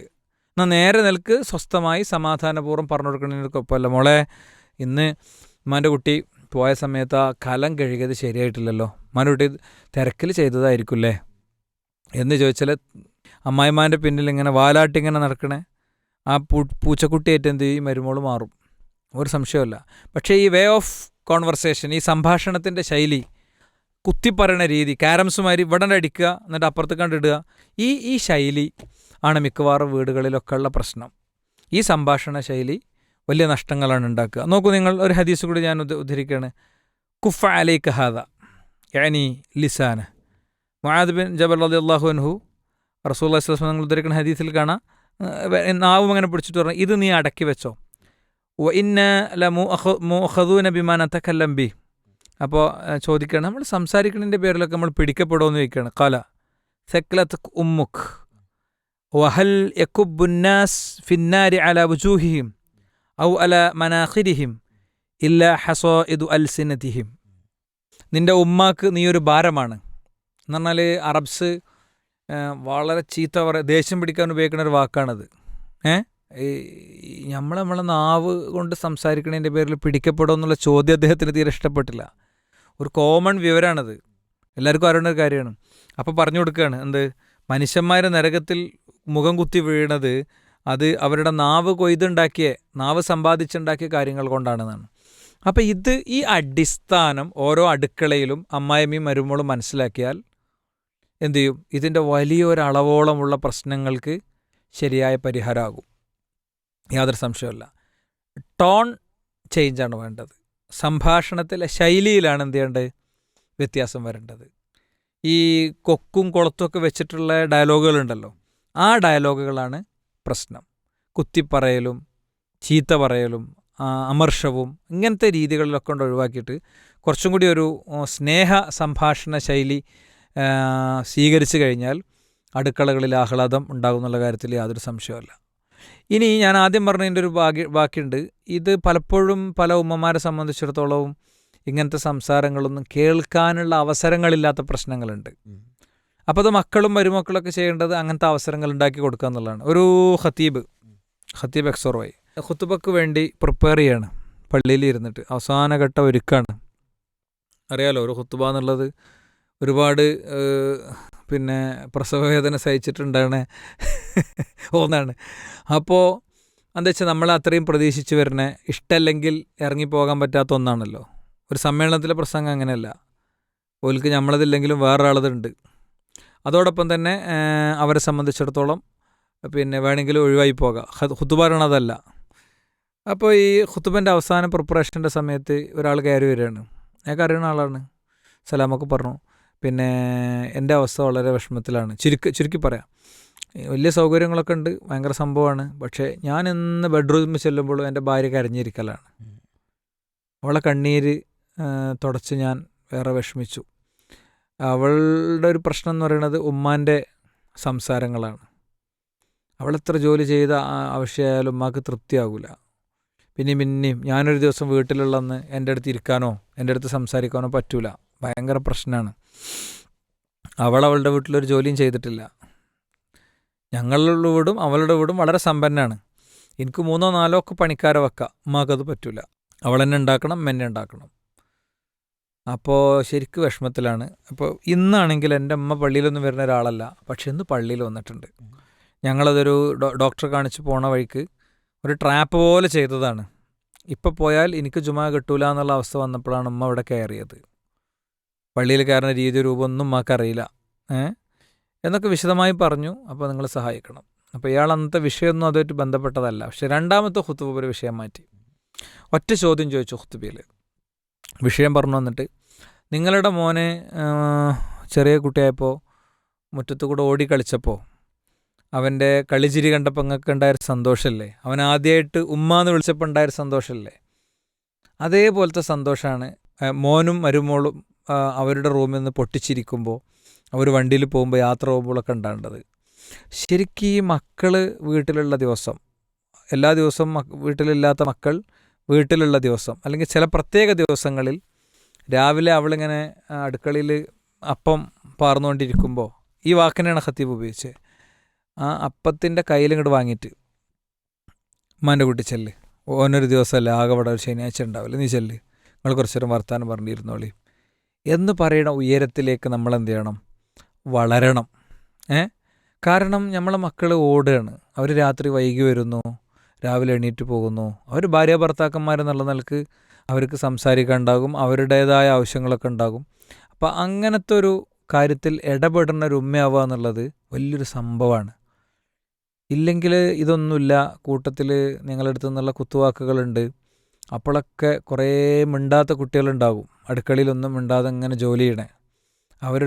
എന്നാൽ നേരെ നിൽക്ക് സ്വസ്ഥമായി സമാധാനപൂർവ്വം പറഞ്ഞു കൊടുക്കുന്നതിനൊപ്പമല്ല, മോളെ ഇന്ന് ഉമ്മാൻ്റെ കുട്ടി പോയ സമയത്ത് ആ കലം കഴുകിയത് ശരിയായിട്ടില്ലല്ലോ, ഉമ്മാൻ്റെ കുട്ടി തിരക്കിൽ ചെയ്തതായിരിക്കില്ലേ എന്ന് ചോദിച്ചാൽ അമ്മായിമാൻ്റെ പിന്നിൽ ഇങ്ങനെ വാലാട്ടിങ്ങനെ നടക്കണേ ആ പൂച്ചക്കുട്ടിയായിട്ട് എന്ത് ചെയ്യും, മരുമോള് മാറും. ഒരു സംശയമല്ല. പക്ഷേ ഈ വേ ഓഫ് കോൺവെർസേഷൻ, ഈ സംഭാഷണത്തിൻ്റെ ശൈലി, കുത്തിപ്പറയണ രീതി, ക്യാരംസുമാരി ഇവിടെ അടിക്കുക എന്നിട്ട് അപ്പുറത്ത് കണ്ടിടുക, ഈ ശൈലി ആണ് മിക്കവാറും വീടുകളിലൊക്കെ ഉള്ള പ്രശ്നം. ഈ സംഭാഷണ ശൈലി വലിയ നഷ്ടങ്ങളാണ് ഉണ്ടാക്കുക. നോക്കൂ നിങ്ങൾ, ഒരു ഹദീസ് കൂടി ഞാൻ ഉദ്ധരിക്കുകയാണ്. കുഫ അലൈക ഹാദ യാനി ലിസാന. മുആദ് ബിൻ ജബൽ റളിയല്ലാഹു അൻഹു റസൂലുള്ളാഹി സ്വല്ലല്ലാഹു അലൈഹി വസല്ലം ഉദ്ധരിക്കുന്ന ഹദീസിൽ കാണാം, നാവും അങ്ങനെ പിടിച്ചിട്ട് പറഞ്ഞു, ഇത് നീ അടക്കി വെച്ചോ. വ ഇന്ന ലമുഅഖദൂന ബിമാ നതകല്ലം ബി. അപ്പോൾ ചോദിക്കുകയാണ്, നമ്മൾ സംസാരിക്കുന്നതിൻ്റെ പേരിലൊക്കെ നമ്മൾ പിടിക്കപ്പെടുമെന്ന് ചോദിക്കുകയാണ്. ഖാല സക്ലത് ഉമ്മുക് വഹൽ യകുബ്ബുന്നാസ് ഫിന്നാരി അലാ വുജൂഹിഹിം ഔ അലാ മനാഖിരിഹിം ഇല്ല ഹസോഇദു അൽസിനതിഹിം. നിൻ്റെ ഉമ്മാക്ക് നീ ഒരു ഭാരമാണ് എന്ന് പറഞ്ഞാൽ അറബ്സ് വളരെ ചീത്ത ദേഷ്യം പിടിക്കാൻ ഉപയോഗിക്കുന്ന ഒരു വാക്കാണത്. നമ്മളെ നാവ് കൊണ്ട് സംസാരിക്കുന്നതിൻ്റെ പേരിൽ പിടിക്കപ്പെടും എന്നുള്ള ചോദ്യം അദ്ദേഹത്തിന് തീരെ ഇഷ്ടപ്പെട്ടില്ല. ഒരു കോമൺ വിവരമാണത്, എല്ലാവർക്കും അറിയുന്ന ഒരു കാര്യമാണ്. അപ്പോൾ പറഞ്ഞു കൊടുക്കുകയാണ്, എന്ത് മനുഷ്യന്മാർ നരകത്തിൽ മുഖം കുത്തി വീണത് അത് അവരുടെ നാവ് നാവ് സമ്പാദിച്ചുണ്ടാക്കിയ കാര്യങ്ങൾ കൊണ്ടാണെന്നാണ്. അപ്പം ഈ അടിസ്ഥാനം ഓരോ അടുക്കളയിലും അമ്മായിമ്മയും മരുമോളും മനസ്സിലാക്കിയാൽ എന്തു ചെയ്യും, ഇതിൻ്റെ വലിയൊരളവോളമുള്ള പ്രശ്നങ്ങൾക്ക് ശരിയായ പരിഹാരമാകും, യാതൊരു സംശയമല്ല. ടോൺ ചേഞ്ചാണ് വേണ്ടത്. സംഭാഷണത്തിലെ ശൈലിയിലാണ് എന്ത് ചെയ്യേണ്ടത്, വ്യത്യാസം വരേണ്ടത്. ഈ കൊക്കും കുളത്തുമൊക്കെ വെച്ചിട്ടുള്ള ഡയലോഗുകളുണ്ടല്ലോ, ആ ഡയലോഗുകളാണ് പ്രശ്നം. കുത്തിപ്പറയലും ചീത്ത പറയലും അമർഷവും ഇങ്ങനത്തെ രീതികളിലൊക്കെ കൊണ്ട് ഒഴിവാക്കിയിട്ട് കുറച്ചും കൂടി ഒരു സ്നേഹ സംഭാഷണ ശൈലി സ്വീകരിച്ചു കഴിഞ്ഞാൽ അടുക്കളകളിൽ ആഹ്ലാദം ഉണ്ടാകുന്നുള്ള കാര്യത്തിൽ യാതൊരു സംശയമല്ല. ഇനി ഞാൻ ആദ്യം പറഞ്ഞതിൻ്റെ ഒരു ബാക്കിയുണ്ട്. ഇത് പലപ്പോഴും പല ഉമ്മമാരെ സംബന്ധിച്ചിടത്തോളവും ഇങ്ങനത്തെ സംസാരങ്ങളൊന്നും കേൾക്കാനുള്ള അവസരങ്ങളില്ലാത്ത പ്രശ്നങ്ങളുണ്ട്. അപ്പോൾ അത് മക്കളും മരുമക്കളൊക്കെ ചെയ്യേണ്ടത് അങ്ങനത്തെ അവസരങ്ങൾ ഉണ്ടാക്കി കൊടുക്കുക എന്നുള്ളതാണ്. ഒരു ഖത്തീബ് എക്സോർവായി ഖുത്തുബക്ക് വേണ്ടി പ്രിപ്പയർ ചെയ്യാണ്, പള്ളിയിൽ ഇരുന്നിട്ട് അവസാനഘട്ട ഒരുക്കാണ്. അറിയാലോ, ഒരു ഖുത്തുബ എന്നുള്ളത് ഒരുപാട് പ്രസവവേദന സഹിച്ചിട്ടുണ്ടാണ് ഒന്നാണ്. അപ്പോൾ എന്താ വെച്ചാൽ നമ്മൾ അത്രയും പ്രതീക്ഷിച്ച് വരുന്ന ഇഷ്ടമല്ലെങ്കിൽ ഇറങ്ങിപ്പോകാൻ പറ്റാത്ത ഒന്നാണല്ലോ. ഒരു സമ്മേളനത്തിലെ പ്രസംഗം അങ്ങനെയല്ല, ഓൽക്ക് നമ്മളതില്ലെങ്കിലും വേറൊരാളതുണ്ട്. അതോടൊപ്പം തന്നെ അവരെ സംബന്ധിച്ചിടത്തോളം വേണമെങ്കിൽ ഒഴിവായി പോകാം, ഖുതുബ പറയണതല്ല. അപ്പോൾ ഈ ഖുതുബൻ്റെ അവസാന പ്രിപ്പറേഷൻ്റെ സമയത്ത് ഒരാൾ കയറി വരികയാണ്. ഞങ്ങൾക്ക് അറിയുന്ന ആളാണ്. സലാമൊക്കെ പറഞ്ഞു, എൻ്റെ അവസ്ഥ വളരെ വിഷമത്തിലാണ്. ചുരുക്കി പറയാം, വലിയ സൗകര്യങ്ങളൊക്കെ ഉണ്ട്, ഭയങ്കര സംഭവമാണ്. പക്ഷേ ഞാൻ ഇന്ന് ബെഡ്റൂമിൽ ചെല്ലുമ്പോൾ എൻ്റെ ഭാര്യ കരഞ്ഞിരിക്കലാണ്. അവളെ കണ്ണീര് തുടച്ച് ഞാൻ വേറെ വിഷമിച്ചു. അവളുടെ ഒരു പ്രശ്നം എന്ന് പറയുന്നത് ഉമ്മാൻ്റെ സംസാരങ്ങളാണ്. അവളെത്ര ജോലി ചെയ്ത ആവശ്യമായാലും ഉമ്മാക്ക് തൃപ്തിയാകില്ല. പിന്നെയും ഞാനൊരു ദിവസം വീട്ടിലുള്ളന്ന് എൻ്റെ അടുത്ത് ഇരിക്കാനോ എൻ്റെ അടുത്ത് സംസാരിക്കാനോ പറ്റൂല, ഭയങ്കര പ്രശ്നമാണ്. അവളുടെ വീട്ടിലൊരു ജോലിയും ചെയ്തിട്ടില്ല. ഞങ്ങളുടെ വീടും അവളുടെ വീടും വളരെ സമ്പന്നമാണ്. എനിക്ക് 3 4 ഒക്കെ പണിക്കാരെ വെക്കാം, ഉമ്മാക്കത് പറ്റൂല. അവളെന്നെ ഉണ്ടാക്കണം, മെന്നെ ഉണ്ടാക്കണം. അപ്പോൾ ശരിക്കും വിഷമത്തിലാണ്. അപ്പോൾ ഇന്നാണെങ്കിൽ എൻ്റെ അമ്മ പള്ളിയിലൊന്നും വരുന്ന ഒരാളല്ല, പക്ഷെ ഇന്ന് പള്ളിയിൽ വന്നിട്ടുണ്ട്. ഞങ്ങളതൊരു ഡോക്ടറെ കാണിച്ച് പോണ വഴിക്ക് ഒരു ട്രാപ്പ് പോലെ ചെയ്തതാണ്. ഇപ്പോൾ പോയാൽ എനിക്ക് ജുമാ കിട്ടൂല എന്നുള്ള അവസ്ഥ വന്നപ്പോഴാണ് ഉമ്മ ഇവിടെ കയറിയത്. പള്ളിയിൽ കയറുന്ന രീതി രൂപമൊന്നും ഉമ്മക്കറിയില്ല എന്നൊക്കെ വിശദമായി പറഞ്ഞു. അപ്പോൾ നിങ്ങൾ സഹായിക്കണം. അപ്പോൾ ഇയാൾ അന്നത്തെ വിഷയമൊന്നും അതുമായിട്ട് ബന്ധപ്പെട്ടതല്ല. പക്ഷെ രണ്ടാമത്തെ ഖുതുബ ഒരു വിഷയം മാറ്റി, ഒറ്റ ചോദ്യം ചോദിച്ചു ഖുതുബയിൽ. വിഷയം പറഞ്ഞു വന്നിട്ട്, നിങ്ങളുടെ മോനെ ചെറിയ കുട്ടിയായപ്പോൾ മുറ്റത്തു കൂടെ ഓടിക്കളിച്ചപ്പോൾ അവൻ്റെ കളിച്ചിരി കണ്ടപ്പോൾ നിങ്ങൾക്ക് ഉണ്ടായൊരു സന്തോഷമല്ലേ, അവൻ ആദ്യമായിട്ട് ഉമ്മാന്ന് വിളിച്ചപ്പോൾ ഉണ്ടായൊരു സന്തോഷമല്ലേ, അതേപോലത്തെ സന്തോഷമാണ് മോനും മരുമോളും അവരുടെ റൂമിൽ നിന്ന് പൊട്ടിച്ചിരിക്കുമ്പോൾ, അവർ വണ്ടിയിൽ പോകുമ്പോൾ യാത്ര പോകുമ്പോഴൊക്കെ ഉണ്ടാകേണ്ടത്. ശരിക്കും ഈ മക്കൾ വീട്ടിലുള്ള ദിവസം, എല്ലാ ദിവസവും വീട്ടിലില്ലാത്ത മക്കൾ വീട്ടിലുള്ള ദിവസം, അല്ലെങ്കിൽ ചില പ്രത്യേക ദിവസങ്ങളിൽ രാവിലെ അവളിങ്ങനെ അടുക്കളയിൽ അപ്പം പാർന്നുകൊണ്ടിരിക്കുമ്പോൾ ഈ വാക്കിനെയാണ് ഖത്തീബ് ഉപയോഗിച്ചത്. ആ അപ്പത്തിൻ്റെ കയ്യിലിങ്ങോട്ട് വാങ്ങിയിട്ട് ഉമ്മാൻ്റെ കുട്ടി ചെല്ല്, ഓനൊരു ദിവസമല്ലേ ആകെ അവിടെ ഒരു ശനിയാഴ്ച ഉണ്ടാവില്ല, നീ ചെല്ല്, നിങ്ങൾ കുറച്ചു നേരം വർത്താനം പറഞ്ഞിരുന്നോളി എന്ന് പറയണ ഉയരത്തിലേക്ക് നമ്മൾ എന്ത് ചെയ്യണം, വളരണം. കാരണം നമ്മളെ മക്കൾ ഓടുകയാണ്, അവർ രാത്രി വൈകി വരുന്നു, രാവിലെ എണീറ്റ് പോകുന്നു. അവർ ഭാര്യ ഭർത്താക്കന്മാരെന്നുള്ള നിലക്ക് അവർക്ക് സംസാരിക്കാൻ ഉണ്ടാകും, അവരുടേതായ ആവശ്യങ്ങളൊക്കെ ഉണ്ടാകും. അപ്പം അങ്ങനത്തെ ഒരു കാര്യത്തിൽ ഇടപെടുന്ന ഒരു ഉമ്മയാവുക എന്നുള്ളത് വലിയൊരു സംഭവമാണ്. ഇല്ലെങ്കിൽ ഇതൊന്നുമില്ല, കൂട്ടത്തിൽ നിങ്ങളടുത്തു നിന്നുള്ള കുത്തുവാക്കുകളുണ്ട്, അപ്പോഴൊക്കെ കുറേ മിണ്ടാത്ത കുട്ടികളുണ്ടാകും, അടുക്കളയിലൊന്നും മിണ്ടാതെ ഇങ്ങനെ ജോലി ചെയ്യണേ. അവർ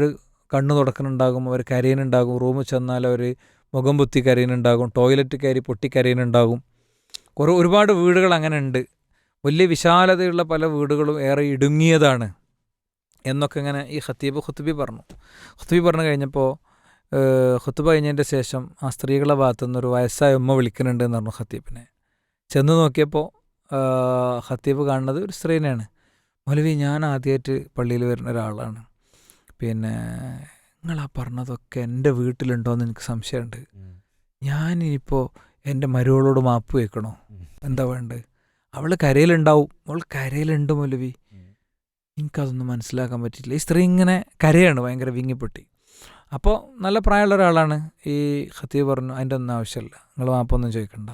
കണ്ണു തുടക്കുന്നുണ്ടാകും, അവർ കരയുന്നുണ്ടാകും, റൂമിൽ ചെന്നാൽ അവർ മുഖം പൊത്തി കരയുന്നുണ്ടാകും, ടോയ്ലറ്റ് കയറി പൊട്ടി കരയുന്നുണ്ടാകും. ഒരുപാട് വീടുകൾ അങ്ങനെ ഉണ്ട്. വലിയ വിശാലതയുള്ള പല വീടുകളും ഏറെ ഇടുങ്ങിയതാണ് എന്നൊക്കെ ഇങ്ങനെ ഈ ഖുത്ബി പറഞ്ഞു. ഖുത്ബി പറഞ്ഞു കഴിഞ്ഞപ്പോൾ ഖുത്ബ കഴിഞ്ഞതിൻ്റെ ശേഷം ആ സ്ത്രീകളുടെ ഭാഗത്തുനിന്ന് ഒരു വയസ്സായ ഉമ്മ വിളിക്കുന്നുണ്ട് എന്ന് പറഞ്ഞു ഖത്തീബിനെ. ചെന്ന് നോക്കിയപ്പോൾ ഖത്തീബ് കാണുന്നത് ഒരു സ്ത്രീനെയാണ്. മൗലവി, ഞാൻ ആദ്യമായിട്ട് പള്ളിയിൽ വരുന്ന ഒരാളാണ്. പിന്നെ നിങ്ങളാ പറഞ്ഞതൊക്കെ എൻ്റെ വീട്ടിലുണ്ടോയെന്ന് എനിക്ക് സംശയമുണ്ട്. ഞാനിപ്പോൾ എൻ്റെ മരുവളോട് മാപ്പ് വയ്ക്കണോ? എന്താ വേണ്ടത്? അവൾ കരയിലുണ്ടാവും. അവൾ കരയിലുണ്ട് മൗലവി. എനിക്കതൊന്നും മനസ്സിലാക്കാൻ പറ്റിയില്ല. ഈ സ്ത്രീ ഇങ്ങനെ കരയാണ്, ഭയങ്കര വിങ്ങിപ്പൊട്ടി. അപ്പോൾ നല്ല പ്രായമുള്ള ഒരാളാണ്. ഈ ഖത്തീബ് പറഞ്ഞു, അതിൻ്റെ ഒന്നും ആവശ്യമില്ല, നിങ്ങൾ മാപ്പൊന്നും ചോദിക്കണ്ട,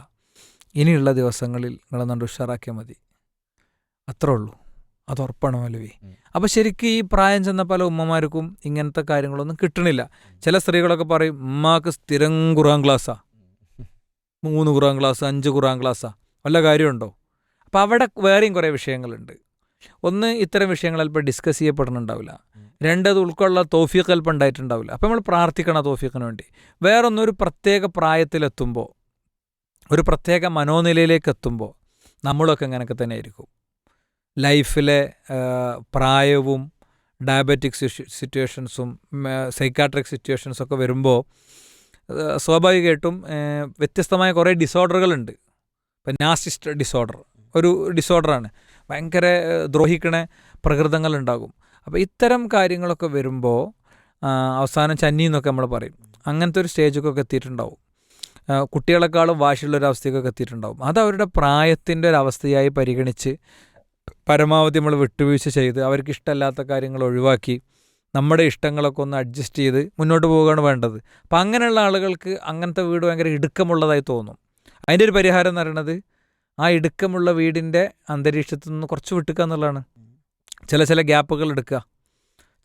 ഇനിയുള്ള ദിവസങ്ങളിൽ നിങ്ങളൊന്നുകൊണ്ട് ഉഷാറാക്കിയാൽ മതി, അത്രേ ഉള്ളൂ, അത് ഉറപ്പാണ് മൗലവി. അപ്പോൾ ശരിക്കും ഈ പ്രായം ചെന്ന പല ഉമ്മമാർക്കും ഇങ്ങനത്തെ കാര്യങ്ങളൊന്നും കിട്ടണില്ല. ചില സ്ത്രീകളൊക്കെ പറയും, ഉമ്മാക്ക് സ്ഥിരം ഖുർആൻ ക്ലാസ്സാ, 3 ഖുർആൻ ക്ലാസ്, 5 ഖുർആൻ ക്ലാസ്സാ, വല്ല കാര്യമുണ്ടോ? അപ്പോൾ അവിടെ വേറെയും കുറേ വിഷയങ്ങളുണ്ട്. ഒന്ന്, ഇത്തരം വിഷയങ്ങൾ അല്പം ഡിസ്കസ് ചെയ്യപ്പെടുന്നുണ്ടാവില്ല. 2, അത് ഉൾക്കൊള്ള തോഫീഖ് അല്പം ഉണ്ടായിട്ടുണ്ടാവില്ല. അപ്പോൾ നമ്മൾ പ്രാർത്ഥിക്കണം തോഫീഖിന് വേണ്ടി. വേറൊന്നും, ഒരു പ്രത്യേക പ്രായത്തിലെത്തുമ്പോൾ, ഒരു പ്രത്യേക മനോനിലയിലേക്ക് എത്തുമ്പോൾ നമ്മളൊക്കെ അങ്ങനെയൊക്കെ തന്നെ ആയിരിക്കും. ലൈഫിലെ പ്രായവും ഡയബറ്റിക് സിറ്റുവേഷൻസും സൈക്കാട്രിക് സിറ്റുവേഷൻസൊക്കെ വരുമ്പോൾ സ്വാഭാവികമായിട്ടും വ്യത്യസ്തമായ കുറേ ഡിസോർഡറുകളുണ്ട്. ഇപ്പം നാർസിസിസ്റ്റ് ഡിസോർഡർ ഒരു ഡിസോർഡറാണ്. ഭയങ്കര ദ്രോഹിക്കണ പ്രകൃതങ്ങളുണ്ടാകും. അപ്പോൾ ഇത്തരം കാര്യങ്ങളൊക്കെ വരുമ്പോൾ അവസാനം ചന്നി എന്നൊക്കെ നമ്മൾ പറയും, അങ്ങനത്തെ ഒരു സ്റ്റേജൊക്കെ എത്തിയിട്ടുണ്ടാവും. കുട്ടികളെക്കാളും വാശിയുള്ളൊരവസ്ഥയൊക്കെ എത്തിയിട്ടുണ്ടാവും. അത് അവരുടെ പ്രായത്തിൻ്റെ ഒരവസ്ഥയായി പരിഗണിച്ച് പരമാവധി നമ്മൾ വിട്ടുവീഴ്ച ചെയ്ത് അവർക്ക് ഇഷ്ടമല്ലാത്ത കാര്യങ്ങൾ ഒഴിവാക്കി നമ്മുടെ ഇഷ്ടങ്ങളൊക്കെ ഒന്ന് അഡ്ജസ്റ്റ് ചെയ്ത് മുന്നോട്ട് പോവുകയാണ് വേണ്ടത്. അപ്പം അങ്ങനെയുള്ള ആളുകൾക്ക് അങ്ങനത്തെ വീട് ഭയങ്കര ഇടുക്കമുള്ളതായി തോന്നും. അതിൻ്റെ ഒരു പരിഹാരം എന്ന് പറയുന്നത് ആ ഇടുക്കമുള്ള വീടിൻ്റെ അന്തരീക്ഷത്തിൽ നിന്ന് കുറച്ച് വിട്ടുക എന്നുള്ളതാണ്. ചില ഗ്യാപ്പുകൾ എടുക്കുക,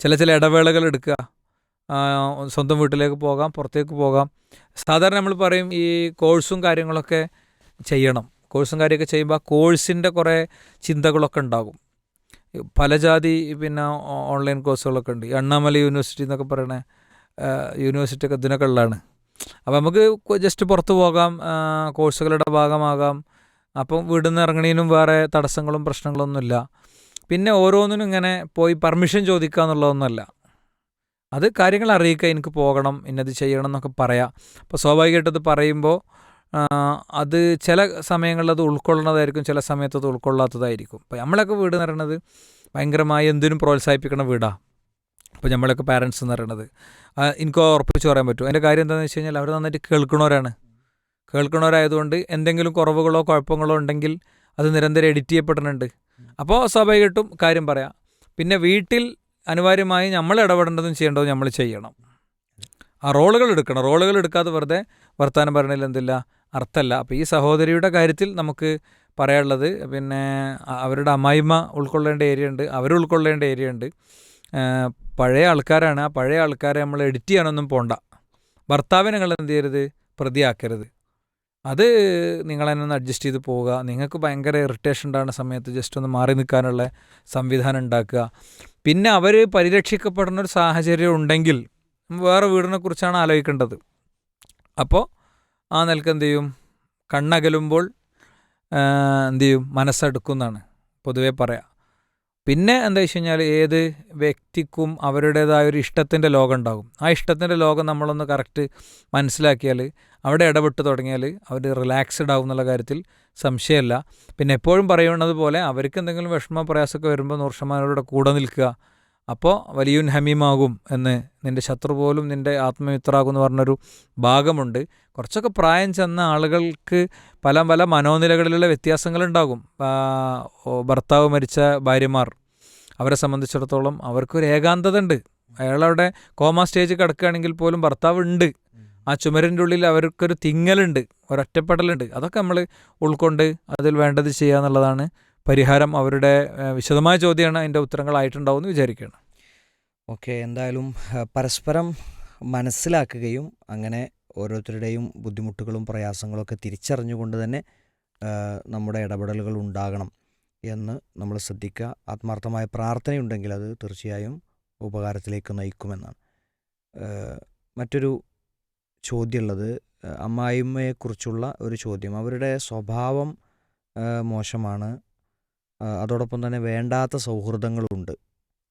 ചില ഇടവേളകൾ എടുക്കുക, സ്വന്തം വീട്ടിലേക്ക് പോകാം, പുറത്തേക്ക് പോകാം. സാധാരണ നമ്മൾ പറയും ഈ കോഴ്സും കാര്യങ്ങളൊക്കെ ചെയ്യണം. കോഴ്സും കാര്യമൊക്കെ ചെയ്യുമ്പോൾ ആ കോഴ്സിൻ്റെ കുറേ ചിന്തകളൊക്കെ ഉണ്ടാകും. പല ജാതി പിന്നെ ഓൺലൈൻ കോഴ്സുകളൊക്കെ ഉണ്ട്. അണ്ണാമല യൂണിവേഴ്സിറ്റി എന്നൊക്കെ പറയണ യൂണിവേഴ്സിറ്റിയൊക്കെ ഇതിനൊക്കെ ഉള്ളതാണ്. അപ്പോൾ നമുക്ക് ജസ്റ്റ് പുറത്ത് പോകാം, കോഴ്സുകളുടെ ഭാഗമാകാം. അപ്പം വീട്ടിൽ നിന്ന് ഇറങ്ങണതിനും വേറെ തടസ്സങ്ങളും പ്രശ്നങ്ങളൊന്നുമില്ല. പിന്നെ ഓരോന്നിനും ഇങ്ങനെ പോയി പെർമിഷൻ ചോദിക്കുക എന്നുള്ളതൊന്നുമല്ല. അത് കാര്യങ്ങൾ അറിയിക്കുക, എനിക്ക് പോകണം, ഇന്നത് ചെയ്യണം എന്നൊക്കെ പറയാം. അപ്പോൾ സ്വാഭാവികമായിട്ടത് പറയുമ്പോൾ അത് ചില സമയങ്ങളിൽ അത് ഉൾക്കൊള്ളുന്നതായിരിക്കും, ചില സമയത്ത് അത് ഉൾക്കൊള്ളാത്തതായിരിക്കും. അപ്പോൾ നമ്മളൊക്കെ വീട് എന്ന് പറയുന്നത് ഭയങ്കരമായി എന്തിനും പ്രോത്സാഹിപ്പിക്കുന്ന വീടാണ്. അപ്പോൾ നമ്മളൊക്കെ പാരൻസ് എന്ന് പറയുന്നത് എനിക്ക് ഉറപ്പിച്ച് പറയാൻ പറ്റും. അതിൻ്റെ കാര്യം എന്താണെന്ന് വെച്ച് കഴിഞ്ഞാൽ അവർ നന്നായിട്ട് കേൾക്കണവരായതുകൊണ്ട് എന്തെങ്കിലും കുറവുകളോ കുഴപ്പങ്ങളോ ഉണ്ടെങ്കിൽ അത് നിരന്തരം എഡിറ്റ് ചെയ്യപ്പെടുന്നുണ്ട്. അപ്പോൾ സ്വാഭാവികമായിട്ടും കാര്യം പറയാം. പിന്നെ വീട്ടിൽ അനിവാര്യമായി നമ്മൾ ഇടപെടേണ്ടതും ചെയ്യേണ്ടതും നമ്മൾ ചെയ്യണം. ആ റോളുകൾ എടുക്കണം. റോളുകൾ എടുക്കാതെ വെറുതെ വർത്താനം പറയണതിൽ എന്തില്ല, അർത്ഥമല്ല. അപ്പോൾ ഈ സഹോദരിയുടെ കാര്യത്തിൽ നമുക്ക് പറയാനുള്ളത്, പിന്നെ അവരുടെ അമ്മായിമ്മ ഉൾക്കൊള്ളേണ്ട ഏരിയ ഉണ്ട്, അവർ ഉൾക്കൊള്ളേണ്ട ഏരിയ ഉണ്ട്. പഴയ ആൾക്കാരാണ്, ആ പഴയ ആൾക്കാരെ നമ്മൾ എഡിറ്റ് ചെയ്യാനൊന്നും പോണ്ട. ഭർത്താവിനെ നിങ്ങൾ എന്ത് ചെയ്യരുത്, പ്രതിയാക്കരുത്. അത് നിങ്ങൾ തന്നെ ഒന്ന് അഡ്ജസ്റ്റ് ചെയ്ത് പോവുക. നിങ്ങൾക്ക് ഭയങ്കര ഇറിറ്റേഷൻ ഉണ്ടാകുന്ന സമയത്ത് ജസ്റ്റ് ഒന്ന് മാറി നിൽക്കാനുള്ള സംവിധാനം ഉണ്ടാക്കുക. പിന്നെ അവർ പരിരക്ഷിക്കപ്പെടുന്ന ഒരു സാഹചര്യം ഉണ്ടെങ്കിൽ വേറെ വീടിനെ കുറിച്ചാണ് ആലോചിക്കേണ്ടത്. അപ്പോൾ ആ നിലക്ക് എന്ത് ചെയ്യും, കണ്ണകലുമ്പോൾ എന്ത് ചെയ്യും, മനസ്സെടുക്കുന്നതാണ് പൊതുവെ പറയാം. പിന്നെ എന്താ വെച്ച് കഴിഞ്ഞാൽ ഏത് വ്യക്തിക്കും അവരുടേതായ ഒരു ഇഷ്ടത്തിൻ്റെ ലോകം ഉണ്ടാകും. ആ ഇഷ്ടത്തിൻ്റെ ലോകം നമ്മളൊന്ന് കറക്റ്റ് മനസ്സിലാക്കിയാൽ, അവിടെ ഇടപെട്ട് തുടങ്ങിയാൽ അവർ റിലാക്സ്ഡ് ആവും എന്നുള്ള കാര്യത്തിൽ സംശയമല്ല. പിന്നെ എപ്പോഴും പറയുന്നത് പോലെ അവർക്ക് എന്തെങ്കിലും വിഷമ പ്രയാസമൊക്കെ വരുമ്പോൾ 100% കൂടെ നിൽക്കുക. അപ്പോൾ വലിയുൻ ഹമീമാകും എന്ന്, നിൻ്റെ ശത്രു പോലും നിൻ്റെ ആത്മമിത്രാകും എന്ന് പറഞ്ഞൊരു ഭാഗമുണ്ട്. കുറച്ചൊക്കെ പ്രായം ചെന്ന ആളുകൾക്ക് പല പല മനോനിലകളിലുള്ള വ്യത്യാസങ്ങളുണ്ടാകും. ഭർത്താവ് മരിച്ച ഭാര്യമാർ, അവരെ സംബന്ധിച്ചിടത്തോളം അവർക്കൊരു ഏകാന്തത ഉണ്ട്. അയാളവിടെ കോമ സ്റ്റേജ് കിടക്കുകയാണെങ്കിൽ പോലും ഭർത്താവ് ഉണ്ട്. ആ ചുമരിൻ്റെ ഉള്ളിൽ അവർക്കൊരു തിങ്ങലുണ്ട്, ഒരൊറ്റപ്പെടലുണ്ട്. അതൊക്കെ നമ്മൾ ഉൾക്കൊണ്ട് അതിൽ വേണ്ടത് ചെയ്യുക എന്നുള്ളതാണ് പരിഹാരം. അവരുടെ വിശദമായ ചോദ്യമാണ്, അതിൻ്റെ ഉത്തരങ്ങളായിട്ടുണ്ടാവും എന്ന് വിചാരിക്കുകയാണ്. ഓക്കെ, എന്തായാലും പരസ്പരം മനസ്സിലാക്കുകയും അങ്ങനെ ഓരോരുത്തരുടെയും ബുദ്ധിമുട്ടുകളും പ്രയാസങ്ങളൊക്കെ തിരിച്ചറിഞ്ഞുകൊണ്ട് തന്നെ നമ്മുടെ ഇടപെടലുകൾ ഉണ്ടാകണം എന്ന് നമ്മൾ ശ്രദ്ധിക്കുക. ആത്മാർത്ഥമായ പ്രാർത്ഥനയുണ്ടെങ്കിൽ അത് തീർച്ചയായും ഉപകാരത്തിലേക്ക് നയിക്കുമെന്നാണ്. മറ്റൊരു ചോദ്യമുള്ളത് അമ്മായിമ്മയെക്കുറിച്ചുള്ള ഒരു ചോദ്യം. അവരുടെ സ്വഭാവം മോശമാണ്, അതോടൊപ്പം തന്നെ വേണ്ടാത്ത സൗഹൃദങ്ങളുണ്ട്.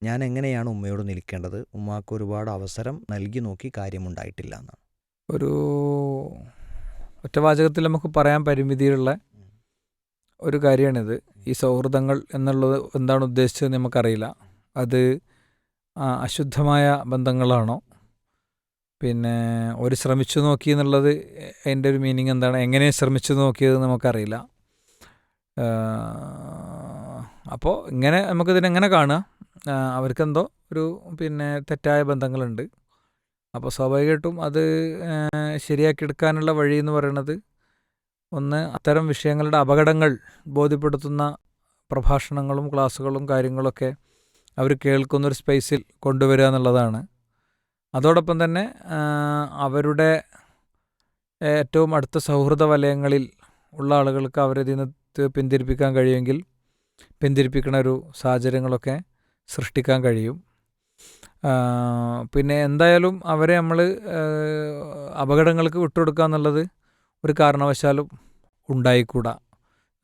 ഞാൻ എങ്ങനെയാണ് ഉമ്മയോട് നിൽക്കേണ്ടത്? ഉമ്മാക്ക് ഒരുപാട് അവസരം നൽകി നോക്കി കാര്യമുണ്ടായിട്ടില്ല എന്നാണ്. ഒരു ഒറ്റവാചകത്തിൽ നമുക്ക് പറയാൻ പരിമിതിയുള്ള ഒരു കാര്യമാണിത്. ഈ സൗഹൃദങ്ങൾ എന്നുള്ളത് എന്താണ് ഉദ്ദേശിച്ചത് നമുക്കറിയില്ല. അത് അശുദ്ധമായ ബന്ധങ്ങളാണോ, പിന്നെ ഒരു ശ്രമിച്ചു നോക്കി എന്നുള്ളത് അതിൻ്റെ ഒരു മീനിങ് എന്താണ്, എങ്ങനെ ശ്രമിച്ചു നോക്കിയത് നമുക്കറിയില്ല. അപ്പോൾ ഇങ്ങനെ നമുക്കിതിനെങ്ങനെ കാണുക, അവർക്കെന്തോ ഒരു പിന്നെ തെറ്റായ ബന്ധങ്ങളുണ്ട്. അപ്പോൾ സ്വാഭാവികമായിട്ടും അത് ശരിയാക്കിയെടുക്കാനുള്ള വഴി എന്ന് പറയുന്നത് ഒന്ന് അത്തരം വിഷയങ്ങളുടെ അപകടങ്ങൾ ബോധ്യപ്പെടുത്തുന്ന പ്രഭാഷണങ്ങളും ക്ലാസ്സുകളും കാര്യങ്ങളൊക്കെ അവർ കേൾക്കുന്നൊരു സ്പേസിൽ കൊണ്ടുവരിക എന്നുള്ളതാണ്. അതോടൊപ്പം തന്നെ അവരുടെ ഏറ്റവും അടുത്ത സൗഹൃദ വലയങ്ങളിൽ ഉള്ള ആളുകൾക്ക് അവരതിൽ നിന്ന് പിന്തിരിപ്പിക്കാൻ കഴിയുമെങ്കിൽ പിന്തിരിപ്പിക്കുന്ന ഒരു സാഹചര്യങ്ങളൊക്കെ സൃഷ്ടിക്കാൻ കഴിയും. പിന്നെ എന്തായാലും അവരെ നമ്മൾ അപകടങ്ങൾക്ക് വിട്ടുകൊടുക്കുക എന്നുള്ളത് ഒരു കാരണവശാലും ഉണ്ടായിക്കൂടാ.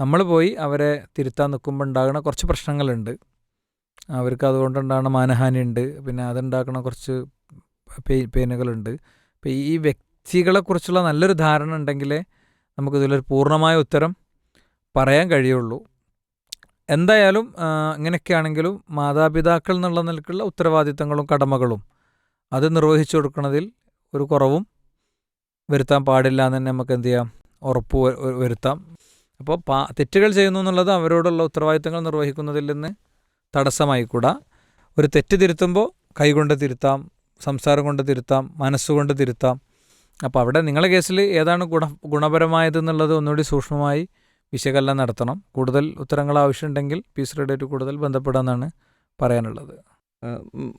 നമ്മൾ പോയി അവരെ തിരുത്താൻ നിൽക്കുമ്പോൾ ഉണ്ടാകുന്ന കുറച്ച് പ്രശ്നങ്ങളുണ്ട്. അവർക്ക് അതുകൊണ്ടുണ്ടാകുന്ന മാനഹാനിയുണ്ട്, പിന്നെ അതുണ്ടാക്കുന്ന കുറച്ച് പെയിനുകളുണ്ട്. അപ്പോൾ ഈ വ്യക്തികളെക്കുറിച്ചുള്ള നല്ലൊരു ധാരണ ഉണ്ടെങ്കിലേ നമുക്കിതിലൊരു പൂർണ്ണമായ ഉത്തരം പറയാൻ കഴിയുള്ളൂ. എന്തായാലും ഇങ്ങനെയൊക്കെയാണെങ്കിലും മാതാപിതാക്കൾ എന്നുള്ള നിലക്കുള്ള ഉത്തരവാദിത്തങ്ങളും കടമകളും അത് നിർവഹിച്ചു കൊടുക്കുന്നതിൽ ഒരു കുറവും വരുത്താൻ പാടില്ല എന്ന് തന്നെ നമുക്ക് എന്ത് ചെയ്യാം, ഉറപ്പ് വരുത്താം. അപ്പോൾ തെറ്റുകൾ ചെയ്യുന്നു എന്നുള്ളത് അവരോടുള്ള ഉത്തരവാദിത്തങ്ങൾ നിർവഹിക്കുന്നതിൽ നിന്ന് തടസ്സമായിക്കൂടാ. ഒരു തെറ്റ് തിരുത്തുമ്പോൾ കൈകൊണ്ട് തിരുത്താം, സംസാരം കൊണ്ട് തിരുത്താം, മനസ്സുകൊണ്ട് തിരുത്താം. അപ്പോൾ അവിടെ നിങ്ങളുടെ കേസിൽ ഏതാണ് ഗുണപരമായതെന്നുള്ളത് ഒന്നുകൂടി സൂക്ഷ്മമായി വിശകലനം നടത്തണം. കൂടുതൽ ഉത്തരങ്ങൾ ആവശ്യമുണ്ടെങ്കിൽ പീസ് റേഡിയോയിട്ട് കൂടുതൽ ബന്ധപ്പെടാമെന്നാണ് പറയാനുള്ളത്.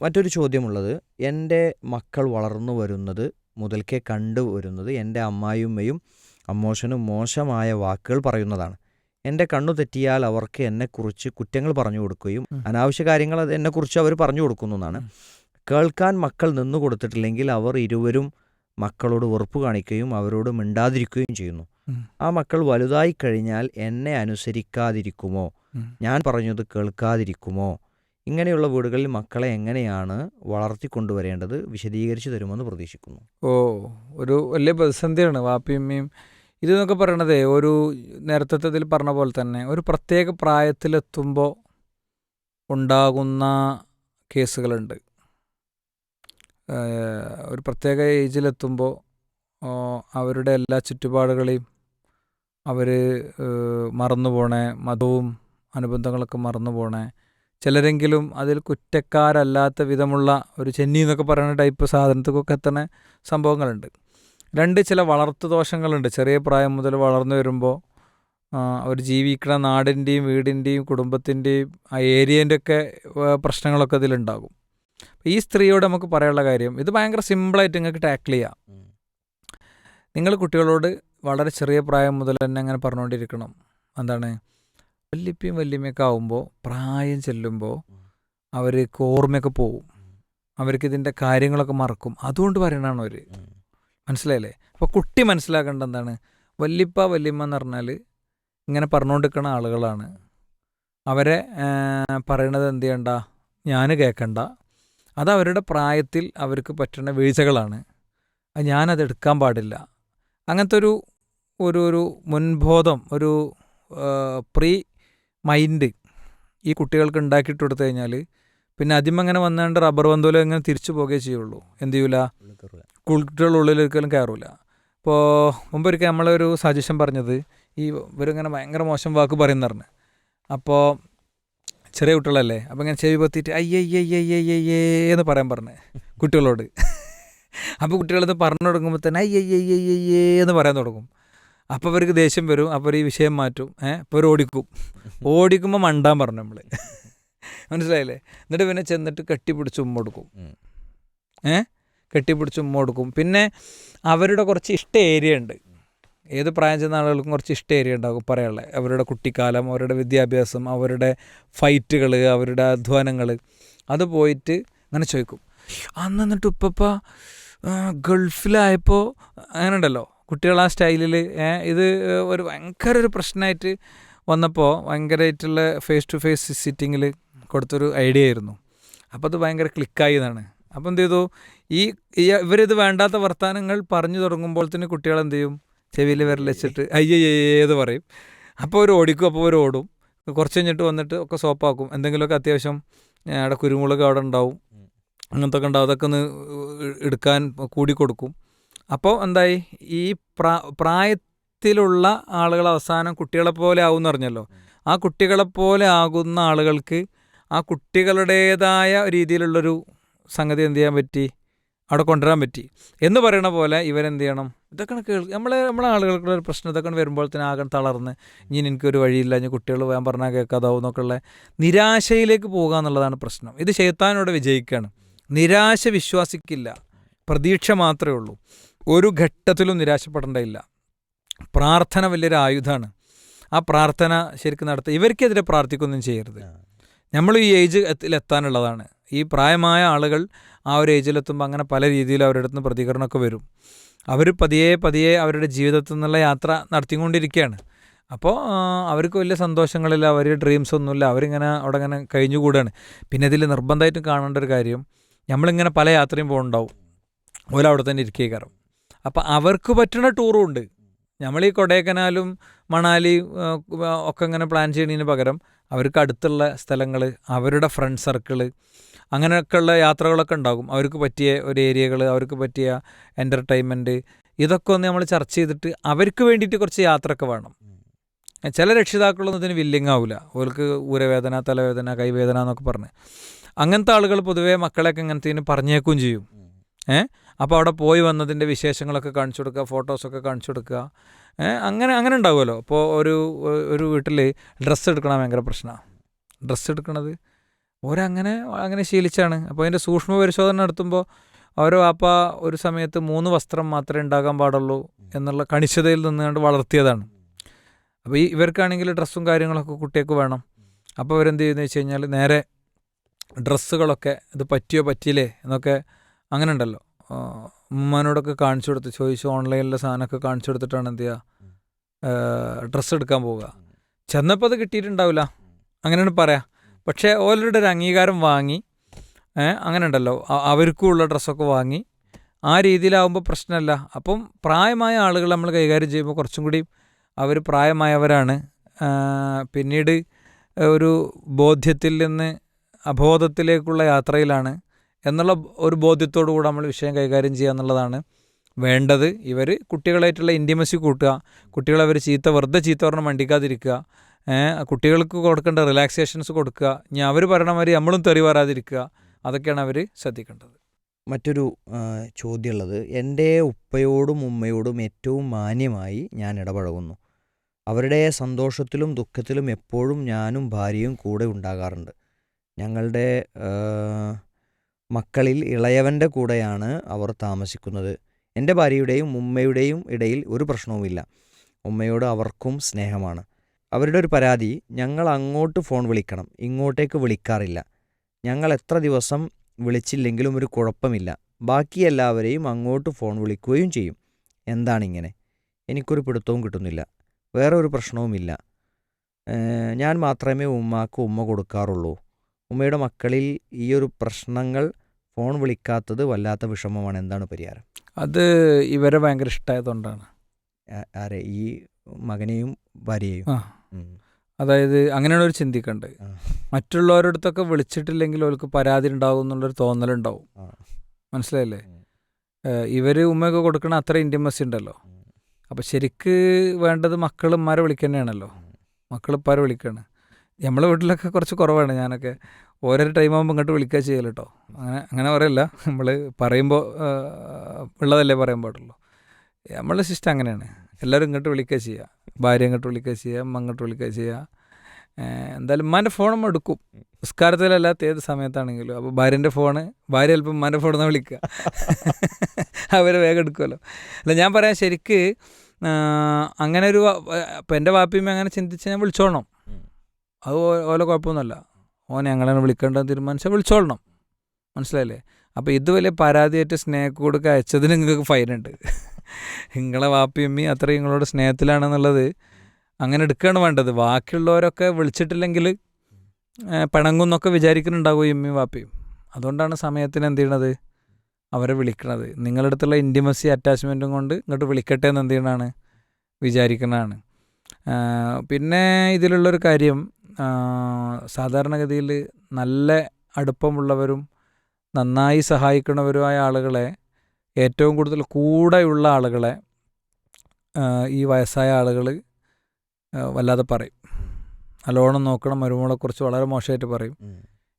മറ്റൊരു ചോദ്യമുള്ളത്, എൻ്റെ മക്കൾ വളർന്നു വരുന്നത് മുതൽക്കേ കണ്ടുവരുന്നത് എൻ്റെ അമ്മായിയമ്മയും അമ്മോശനും മോശമായ വാക്കുകൾ പറയുന്നതാണ്. എൻ്റെ കണ്ണു തെറ്റിയാൽ അവർക്ക് എന്നെക്കുറിച്ച് കുറ്റങ്ങൾ പറഞ്ഞു കൊടുക്കുകയും അനാവശ്യ കാര്യങ്ങൾ എന്നെക്കുറിച്ച് അവർ പറഞ്ഞു കൊടുക്കുന്നതാണ്. കേൾക്കാൻ മക്കൾ നിന്നു കൊടുത്തിട്ടില്ലെങ്കിൽ അവർ ഇരുവരും മക്കളോട് വെറുപ്പ് കാണിക്കുകയും അവരോട് മിണ്ടാതിരിക്കുകയും ചെയ്യുന്നു. ആ മക്കൾ വലുതായി കഴിഞ്ഞാൽ എന്നെ അനുസരിക്കാതിരിക്കുമോ, ഞാൻ പറഞ്ഞത് കേൾക്കാതിരിക്കുമോ? ഇങ്ങനെയുള്ള വീടുകളിൽ മക്കളെ എങ്ങനെയാണ് വളർത്തിക്കൊണ്ടുവരേണ്ടത്? വിശദീകരിച്ചു തരുമെന്ന് പ്രതീക്ഷിക്കുന്നു. ഒരു വലിയ പ്രതിസന്ധിയാണ് വാപ്പിയമ്മയും ഇതെന്നൊക്കെ പറയണതേ. ഒരു നേരത്തെ ഇതിൽ പറഞ്ഞ പോലെ തന്നെ ഒരു പ്രത്യേക പ്രായത്തിലെത്തുമ്പോൾ ഉണ്ടാകുന്ന കേസുകളുണ്ട്. ഒരു പ്രത്യേക ഏജിലെത്തുമ്പോൾ അവരുടെ എല്ലാ ചുറ്റുപാടുകളെയും അവർ മറന്നു പോണേ, മതവും അനുബന്ധങ്ങളൊക്കെ മറന്നു പോണേ. ചിലരെങ്കിലും അതിൽ കുറ്റക്കാരല്ലാത്ത വിധമുള്ള ഒരു ചെന്നി എന്നൊക്കെ പറയുന്ന ടൈപ്പ് സാധനത്തിക്കൊക്കെ എത്തുന്ന സംഭവങ്ങളുണ്ട്. ചില വളർത്തു ദോഷങ്ങളുണ്ട്. ചെറിയ പ്രായം മുതൽ വളർന്നു വരുമ്പോൾ അവർ ജീവിക്കുന്ന നാടിൻ്റെയും വീടിൻ്റെയും കുടുംബത്തിൻ്റെയും ആ ഏരിയേൻ്റെ ഒക്കെ പ്രശ്നങ്ങളൊക്കെ ഇതിലുണ്ടാകും. ഈ സ്ത്രീയോട് നമുക്ക് പറയാനുള്ള കാര്യം, ഇത് ഭയങ്കര സിമ്പിളായിട്ട് നിങ്ങൾക്ക് ടാക്കിൾ ചെയ്യാം. നിങ്ങൾ കുട്ടികളോട് വളരെ ചെറിയ പ്രായം മുതൽ തന്നെ അങ്ങനെ പറഞ്ഞുകൊണ്ടിരിക്കണം. എന്താണ്, വല്യപ്പയും വല്യമ്മയൊക്കെ ആവുമ്പോൾ പ്രായം ചെല്ലുമ്പോൾ അവർക്ക് ഓർമ്മയൊക്കെ പോവും, അവർക്കിതിൻ്റെ കാര്യങ്ങളൊക്കെ മറക്കും. അതുകൊണ്ട് പറയണതാണ് അവർ. മനസ്സിലായില്ലേ? അപ്പോൾ കുട്ടി മനസ്സിലാക്കേണ്ട എന്താണ്, വല്യപ്പ വല്യമ്മ എന്ന് പറഞ്ഞാൽ ഇങ്ങനെ പറഞ്ഞുകൊണ്ടിരിക്കുന്ന ആളുകളാണ്. അവരെ പറയണത് എന്ത് ചെയ്യണ്ട, ഞാൻ കേൾക്കണ്ട. അതവരുടെ പ്രായത്തിൽ അവർക്ക് പറ്റുന്ന വീഴ്ചകളാണ്, ഞാനത് എടുക്കാൻ പാടില്ല. അങ്ങനത്തെ ഒരു മുൻബോധം, ഒരു പ്രീ മൈൻഡ് ഈ കുട്ടികൾക്ക് ഉണ്ടാക്കിയിട്ട് കൊടുത്തു കഴിഞ്ഞാൽ പിന്നെ അതിമങ്ങനെ വന്നുകൊണ്ട് റബ്ബർ ബന്ധുവിൽ ഇങ്ങനെ തിരിച്ചു പോകുകയേ ചെയ്യുള്ളൂ. എന്ത് ചെയ്യൂല, കുട്ടികളുടെ ഉള്ളിലൊരിക്കലും കയറൂല. ഇപ്പോൾ മുമ്പൊരിക്കൽ നമ്മളൊരു സജഷൻ പറഞ്ഞത്, ഈ ഇവരിങ്ങനെ ഭയങ്കര മോശം വാക്ക് പറയുന്നറിഞ്ഞ്. അപ്പോൾ ചെറിയ കുട്ടികളല്ലേ, അപ്പോൾ ഇങ്ങനെ ചെവി പൊത്തിയിട്ട് അയ്യയ്യയ്യയ്യയ്യേന്ന് പറയാൻ പറഞ്ഞ് കുട്ടികളോട്. അപ്പോൾ കുട്ടികളത് പറഞ്ഞു തുടങ്ങുമ്പോൾ തന്നെ അയ്യയ്യയ്യയ്യേന്ന് പറയാൻ തുടങ്ങും. അപ്പോൾ അവർക്ക് ദേഷ്യം വരും. അപ്പോൾ ഈ വിഷയം മാറ്റും. അപ്പോൾ അവർ ഓടിക്കുമ്പോൾ മണ്ടാൻ പറഞ്ഞു നമ്മൾ. മനസ്സിലായില്ലേ? എന്നിട്ട് പിന്നെ ചെന്നിട്ട് കെട്ടിപ്പിടിച്ച് ഉമ്മ കൊടുക്കും. കെട്ടിപ്പിടിച്ച് ഉമ്മ കൊടുക്കും. പിന്നെ അവരുടെ കുറച്ച് ഇഷ്ട ഏരിയ ഉണ്ട്. ഏത് പ്രായം ചെന്ന ആളുകൾക്കും കുറച്ച് ഇഷ്ടേരിയ ഉണ്ടാകും പറയാനുള്ളത്. അവരുടെ കുട്ടിക്കാലം, അവരുടെ വിദ്യാഭ്യാസം, അവരുടെ ഫൈറ്റുകൾ, അവരുടെ അധ്വാനങ്ങൾ, അത് പോയിട്ട് അങ്ങനെ ചോദിക്കും. അന്ന് എന്നിട്ട് ഉപ്പപ്പ ഗൾഫിലായപ്പോൾ അങ്ങനെ ഉണ്ടല്ലോ കുട്ടികൾ ആ സ്റ്റൈലിൽ. ഇത് ഒരു ഭയങ്കര ഒരു പ്രശ്നമായിട്ട് വന്നപ്പോൾ ഭയങ്കരമായിട്ടുള്ള ഫേസ് ടു ഫേസ് സിറ്റിങ്ങിൽ കൊടുത്തൊരു ഐഡിയ ആയിരുന്നു. അപ്പോൾ അത് ഭയങ്കര ക്ലിക്കായി എന്നാണ്. അപ്പോൾ എന്ത് ചെയ്തു, ഇവരിത് വേണ്ടാത്ത വർത്തമാനങ്ങൾ പറഞ്ഞു തുടങ്ങുമ്പോൾ തന്നെ കുട്ടികൾ എന്ത് ചെയ്യും, ചെവിയിൽ വിരൽ വെച്ചിട്ട് അയ്യേത് പറയും. അപ്പോൾ അവർ ഓടിക്കും. അപ്പോൾ അവർ ഓടും. കുറച്ച് കഴിഞ്ഞിട്ട് വന്നിട്ട് ഒക്കെ സോപ്പാക്കും. എന്തെങ്കിലുമൊക്കെ അത്യാവശ്യം അവിടെ കുരുമുളക് അവിടെ ഉണ്ടാവും, അങ്ങനത്തെ ഒക്കെ ഉണ്ടാവും. അതൊക്കെ ഒന്ന് എടുക്കാൻ കൂടി കൊടുക്കും. അപ്പോൾ എന്തായി, ഈ പ്രായത്തിലുള്ള ആളുകൾ അവസാനം കുട്ടികളെപ്പോലെ ആവും എന്ന് പറഞ്ഞല്ലോ. ആ കുട്ടികളെപ്പോലെ ആകുന്ന ആളുകൾക്ക് ആ കുട്ടികളുടേതായ രീതിയിലുള്ളൊരു സംഗതി എന്ത് ചെയ്യാൻ പറ്റി, അവിടെ കൊണ്ടുവരാൻ പറ്റി എന്ന് പറയണ പോലെ ഇവരെന്ത് ചെയ്യണം, ഇതൊക്കെ നമ്മളെ ആളുകൾക്കുള്ള ഒരു പ്രശ്നം ഇതൊക്കെ വരുമ്പോൾ തന്നെ ആകെ തളർന്ന് ഇനി എനിക്കൊരു വഴിയില്ല, ഇനി കുട്ടികൾ വേഗം പറഞ്ഞാൽ കേൾക്കാതാവും എന്നൊക്കെയുള്ള നിരാശയിലേക്ക് പോകുക എന്നുള്ളതാണ് പ്രശ്നം. ഇത് ശൈത്താനോട് വിജയിക്കുകയാണ്. നിരാശ വിശ്വാസിക്കില്ല, പ്രതീക്ഷ മാത്രമേ ഉള്ളൂ. ഒരു ഘട്ടത്തിലും നിരാശപ്പെടേണ്ടതില്ല. പ്രാർത്ഥന വലിയൊരു ആയുധമാണ്. ആ പ്രാർത്ഥന ശരിക്കും നടത്തുക. ഇവർക്കെതിരെ പ്രാർത്ഥിക്കൊന്നും ചെയ്യരുത്. നമ്മൾ ഈ ഏജിലെത്താനുള്ളതാണ്. ഈ പ്രായമായ ആളുകൾ ആ ഒരു ഏജിലെത്തുമ്പോൾ അങ്ങനെ പല രീതിയിൽ അവരുടെ അടുത്ത് നിന്ന് പ്രതികരണമൊക്കെ വരും. അവർ പതിയെ അവരുടെ ജീവിതത്തിൽ നിന്നുള്ള യാത്ര നടത്തിക്കൊണ്ടിരിക്കുകയാണ്. അപ്പോൾ അവർക്ക് വലിയ സന്തോഷങ്ങളില്ല, അവരുടെ ഡ്രീംസ് ഒന്നുമില്ല, അവരിങ്ങനെ അവിടെ ഇങ്ങനെ കഴിഞ്ഞുകൂടാണ്. പിന്നെ ഇതിൽ നിർബന്ധമായിട്ടും കാണേണ്ട ഒരു കാര്യം, നമ്മളിങ്ങനെ പല യാത്രയും പോകുന്നുണ്ടാവും, ഓല അവിടെ തന്നെ ഇരിക്കുകയും. അപ്പം അവർക്ക് പറ്റുന്ന ടൂറും ഉണ്ട്. നമ്മൾ ഈ കൊടൈക്കനാലും മണാലി ഒക്കെ ഇങ്ങനെ പ്ലാൻ ചെയ്യുന്നതിന് പകരം അവർക്ക് അടുത്തുള്ള സ്ഥലങ്ങൾ, അവരുടെ ഫ്രണ്ട് സർക്കിള്, അങ്ങനെയൊക്കെയുള്ള യാത്രകളൊക്കെ ഉണ്ടാകും. അവർക്ക് പറ്റിയ ഒരു ഏരിയകൾ, അവർക്ക് പറ്റിയ എൻ്റർടൈൻമെൻറ്റ്, ഇതൊക്കെ ഒന്ന് നമ്മൾ ചർച്ച ചെയ്തിട്ട് അവർക്ക് വേണ്ടിയിട്ട് കുറച്ച് യാത്രയൊക്കെ വേണം. ചില രക്ഷിതാക്കളൊന്നും ഇതിന് വില്ലിങ് ആവില്ല. അവർക്ക് ഊരവേദന, തലവേദന, കൈവേദന എന്നൊക്കെ പറഞ്ഞ് അങ്ങനത്തെ ആളുകൾ പൊതുവേ മക്കളെയൊക്കെ ഇങ്ങനത്തേന് പറഞ്ഞേക്കും ചെയ്യും. അപ്പോൾ അവിടെ പോയി വന്നതിൻ്റെ വിശേഷങ്ങളൊക്കെ കാണിച്ചു കൊടുക്കുക, ഫോട്ടോസൊക്കെ കാണിച്ചു കൊടുക്കുക. അങ്ങനെ ഉണ്ടാവുമല്ലോ. അപ്പോൾ ഒരു വീട്ടിൽ ഡ്രസ്സ് എടുക്കണം ഭയങ്കര പ്രശ്നമാണ്. ഡ്രസ്സ് എടുക്കണത് അങ്ങനെ ശീലിച്ചാണ്. അപ്പോൾ അതിൻ്റെ സൂക്ഷ്മ പരിശോധന നടത്തുമ്പോൾ ഓരോ വാപ്പ ഒരു സമയത്ത് 3 വസ്ത്രം മാത്രമേ ഉണ്ടാകാൻ പാടുള്ളൂ എന്നുള്ള കണിശതയിൽ നിന്നുകൊണ്ട് വളർത്തിയതാണ്. അപ്പോൾ ഇവർക്കാണെങ്കിൽ ഡ്രസ്സും കാര്യങ്ങളൊക്കെ കുട്ടിയൊക്കെ വേണം. അപ്പോൾ അവരെന്ത് ചെയ്യുന്നത് വെച്ച് കഴിഞ്ഞാൽ നേരെ ഡ്രസ്സുകളൊക്കെ ഇത് പറ്റിയോ പറ്റിയില്ലേ എന്നൊക്കെ അങ്ങനെ ഉണ്ടല്ലോ, ഉമ്മാനോടൊക്കെ കാണിച്ചു കൊടുത്ത് ചോദിച്ചു, ഓൺലൈനിലെ സാധനമൊക്കെ കാണിച്ചു കൊടുത്തിട്ടാണ് എന്ത് ചെയ്യുക, ഡ്രസ്സ് എടുക്കാൻ പോവുക. ചെന്നപ്പോൾ അത് കിട്ടിയിട്ടുണ്ടാവില്ല, അങ്ങനെയാണ് പറയാം. പക്ഷേ ഓരോരുടെ ഒരു അംഗീകാരം വാങ്ങി, അങ്ങനെ ഉണ്ടല്ലോ, അവർക്കുമുള്ള ഡ്രസ്സൊക്കെ വാങ്ങി ആ രീതിയിലാവുമ്പോൾ പ്രശ്നമല്ല. അപ്പം പ്രായമായ ആളുകൾ നമ്മൾ കൈകാര്യം ചെയ്യുമ്പോൾ കുറച്ചും കൂടി അവർ പ്രായമായവരാണ്. പിന്നീട് ഒരു ബോധ്യത്തിൽ നിന്ന് അബോധത്തിലേക്കുള്ള യാത്രയിലാണ് എന്നുള്ള ഒരു ബോധ്യത്തോടു കൂടെ നമ്മൾ വിഷയം കൈകാര്യം ചെയ്യുക എന്നുള്ളതാണ് വേണ്ടത്. ഇവർ കുട്ടികളായിട്ടുള്ള ഇൻറ്റിമസി കൂട്ടുക, കുട്ടികളെ അവർ വെറുതെ ചീത്ത പറഞ്ഞ് മണ്ടിക്കാതിരിക്കുക, കുട്ടികൾക്ക് കൊടുക്കേണ്ട റിലാക്സേഷൻസ് കൊടുക്കുക, ഇനി അവർ പറയണ മാതിരി നമ്മളും തെറി വരാതിരിക്കുക, അതൊക്കെയാണ് അവർ ശ്രദ്ധിക്കേണ്ടത്. മറ്റൊരു ചോദ്യമുള്ളത്, എൻ്റെ ഉപ്പയോടും ഉമ്മയോടും ഏറ്റവും മാന്യമായി ഞാൻ ഇടപഴകുന്നു. അവരുടെ സന്തോഷത്തിലും ദുഃഖത്തിലും എപ്പോഴും ഞാനും ഭാര്യയും കൂടെ ഉണ്ടാകാറുണ്ട്. ഞങ്ങളുടെ മക്കളിൽ ഇളയവൻ്റെ കൂടെയാണ് അവർ താമസിക്കുന്നത്. എൻ്റെ ഭാര്യയുടെയും ഉമ്മയുടെയും ഇടയിൽ ഒരു പ്രശ്നവുമില്ല. ഉമ്മയോട് അവർക്കും സ്നേഹമാണ്. അവരുടെ ഒരു പരാതി, ഞങ്ങൾ അങ്ങോട്ട് ഫോൺ വിളിക്കണം, ഇങ്ങോട്ടേക്ക് വിളിക്കാറില്ല. ഞങ്ങൾ എത്ര ദിവസം വിളിച്ചില്ലെങ്കിലും ഒരു കുഴപ്പമില്ല. ബാക്കി എല്ലാവരെയും അങ്ങോട്ട് ഫോൺ വിളിക്കുകയും ചെയ്യും. എന്താണിങ്ങനെ? എനിക്കൊരു പിടുത്തവും കിട്ടുന്നില്ല. വേറെ ഒരു പ്രശ്നവുമില്ല. ഞാൻ മാത്രമേ ഉമ്മാക്ക് ഉമ്മ കൊടുക്കാറുള്ളൂ. ഉമ്മയുടെ മക്കളിൽ ഈ ഒരു പ്രശ്നങ്ങൾ, ഫോൺ വിളിക്കാത്തത് വല്ലാത്ത വിഷമമാണ്. എന്താണ് പരിഹാരം? അത് ഇവരെ ഭയങ്കര ഇഷ്ടമായതുകൊണ്ടാണ്. ആരെ? ഈ മകനെയും ഭാര്യയെയും? അതായത് അങ്ങനെയാണ് ഒരു ചിന്തിക്കേണ്ടത്. മറ്റുള്ളവരുടെ അടുത്തൊക്കെ വിളിച്ചിട്ടില്ലെങ്കിൽ അവർക്ക് പരാതി ഉണ്ടാവും എന്നുള്ളൊരു തോന്നലുണ്ടാവും. മനസ്സിലായില്ലേ? ഇവർ ഉമ്മയൊക്കെ കൊടുക്കണ അത്ര ഇൻറ്റിമസി ഉണ്ടല്ലോ. അപ്പോൾ ശരിക്ക് വേണ്ടത് മക്കൾ ഉമ്മാരെ വിളിക്കുന്നതാണല്ലോ. മക്കൾ ഉപ്പാരെ വിളിക്കുകയാണ്. നമ്മളെ വീട്ടിലൊക്കെ കുറച്ച് കുറവാണ്. ഞാനൊക്കെ ഓരോ ടൈം ആകുമ്പോൾ ഇങ്ങോട്ട് വിളിക്കുക ചെയ്യല കേട്ടോ. അങ്ങനെ പറയല്ല, നമ്മൾ പറയുമ്പോൾ ഉള്ളതല്ലേ പറയാൻ പാടുള്ളൂ. നമ്മളുടെ സിസ്റ്റം അങ്ങനെയാണ്. എല്ലാവരും ഇങ്ങോട്ട് വിളിക്കുക ചെയ്യുക, ഭാര്യ ഇങ്ങോട്ട് വിളിക്കുക ചെയ്യുക, അമ്മ ഇങ്ങോട്ട് വിളിക്കുക ചെയ്യുക. എന്തായാലും ഉമ്മാൻ്റെ ഫോൺ നമ്മൾ എടുക്കും, നിസ്കാരത്തിലല്ലാത്ത ഏത് സമയത്താണെങ്കിലും. അപ്പോൾ ഭാര്യ ചിലപ്പോൾ ഉമ്മാൻ്റെ ഫോണിൽ നിന്ന് വിളിക്കുക, അവരെ വേഗം എടുക്കുമല്ലോ. അല്ല, ഞാൻ പറയാം, ശരിക്ക് അങ്ങനെ ഒരു ഇപ്പം എൻ്റെ വാപ്പിയും അങ്ങനെ ചിന്തിച്ച് ഞാൻ വിളിച്ചോളണം. അത് ഓല കുഴപ്പമൊന്നുമല്ല. ഓനെ ഞങ്ങളെ വിളിക്കേണ്ടത് തീരുമാനിച്ചാൽ വിളിച്ചോളണം. മനസ്സിലായില്ലേ? അപ്പോൾ ഇത് വലിയ പരാതിയായിട്ട് സ്നേഹക്കൂടൊക്കെ അയച്ചതിന് നിങ്ങൾക്ക് ഫൈനുണ്ട്. നിങ്ങളെ വാപ്പിയമ്മി അത്രയും നിങ്ങളോട് സ്നേഹത്തിലാണെന്നുള്ളത് അങ്ങനെ എടുക്കുകയാണ് വേണ്ടത്. ബാക്കിയുള്ളവരൊക്കെ വിളിച്ചിട്ടില്ലെങ്കിൽ പിണങ്ങുന്നൊക്കെ വിചാരിക്കുന്നുണ്ടാകും ഈ അമ്മയും വാപ്പിയും. അതുകൊണ്ടാണ് സമയത്തിന് എന്ത് ചെയ്യണത്, അവരെ വിളിക്കണത്. നിങ്ങളുടെ അടുത്തുള്ള ഇൻറ്റിമസി അറ്റാച്ച്മെൻറ്റും കൊണ്ട് ഇങ്ങോട്ട് വിളിക്കട്ടെ എന്ന് എന്ത് ചെയ്യണതാണ്, വിചാരിക്കുന്നതാണ്. പിന്നെ ഇതിലുള്ളൊരു കാര്യം, സാധാരണഗതിയിൽ നല്ല അടുപ്പമുള്ളവരും നന്നായി സഹായിക്കുന്നവരുമായ ആളുകളെ, ഏറ്റവും കൂടുതൽ കൂടെയുള്ള ആളുകളെ ഈ വയസ്സായ ആളുകൾ വല്ലാതെ പറയും. നല്ലോണം നോക്കണം, മരുമകളെക്കുറിച്ച് വളരെ മോശമായിട്ട് പറയും.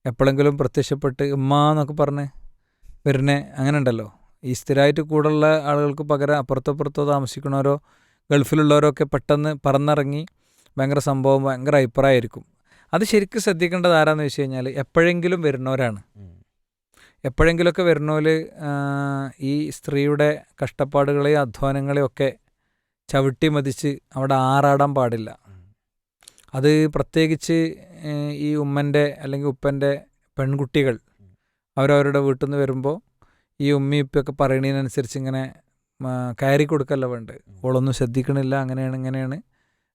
എപ്പോഴെങ്കിലും പ്രത്യക്ഷപ്പെട്ട് ഉമ്മ എന്നൊക്കെ പറഞ്ഞ് വരുന്നേ അങ്ങനെ ഉണ്ടല്ലോ. ഈ സ്ഥിരമായിട്ട് കൂടുള്ള ആളുകൾക്ക് പകരം അപ്പുറത്തോ താമസിക്കണവരോ ഗൾഫിലുള്ളവരോ ഒക്കെ പെട്ടെന്ന് പറന്നിറങ്ങി ഭയങ്കര സംഭവം, ഭയങ്കര അഭിപ്രായമായിരിക്കും. അത് ശരിക്കും ശ്രദ്ധിക്കേണ്ടത് ആരാന്ന് വെച്ച് കഴിഞ്ഞാൽ എപ്പോഴെങ്കിലും വരുന്നവരാണ്. എപ്പോഴെങ്കിലുമൊക്കെ വരുന്നവർ ഈ സ്ത്രീയുടെ കഷ്ടപ്പാടുകളെയും അധ്വാനങ്ങളെയും ഒക്കെ ചവിട്ടി മതിച്ച് അവിടെ ആറാടാൻ പാടില്ല. അത് പ്രത്യേകിച്ച് ഈ ഉമ്മൻ്റെ അല്ലെങ്കിൽ ഉപ്പൻ്റെ പെൺകുട്ടികൾ അവരവരുടെ വീട്ടിൽ നിന്ന് വരുമ്പോൾ ഈ ഉമ്മയും ഉപ്പൊക്കെ പറയണതിനനുസരിച്ച് ഇങ്ങനെ കയറി കൊടുക്കല്ല വേണ്ടത്. ഓളൊന്നും ശ്രദ്ധിക്കണില്ല, അങ്ങനെയാണ് ഇങ്ങനെയാണ്.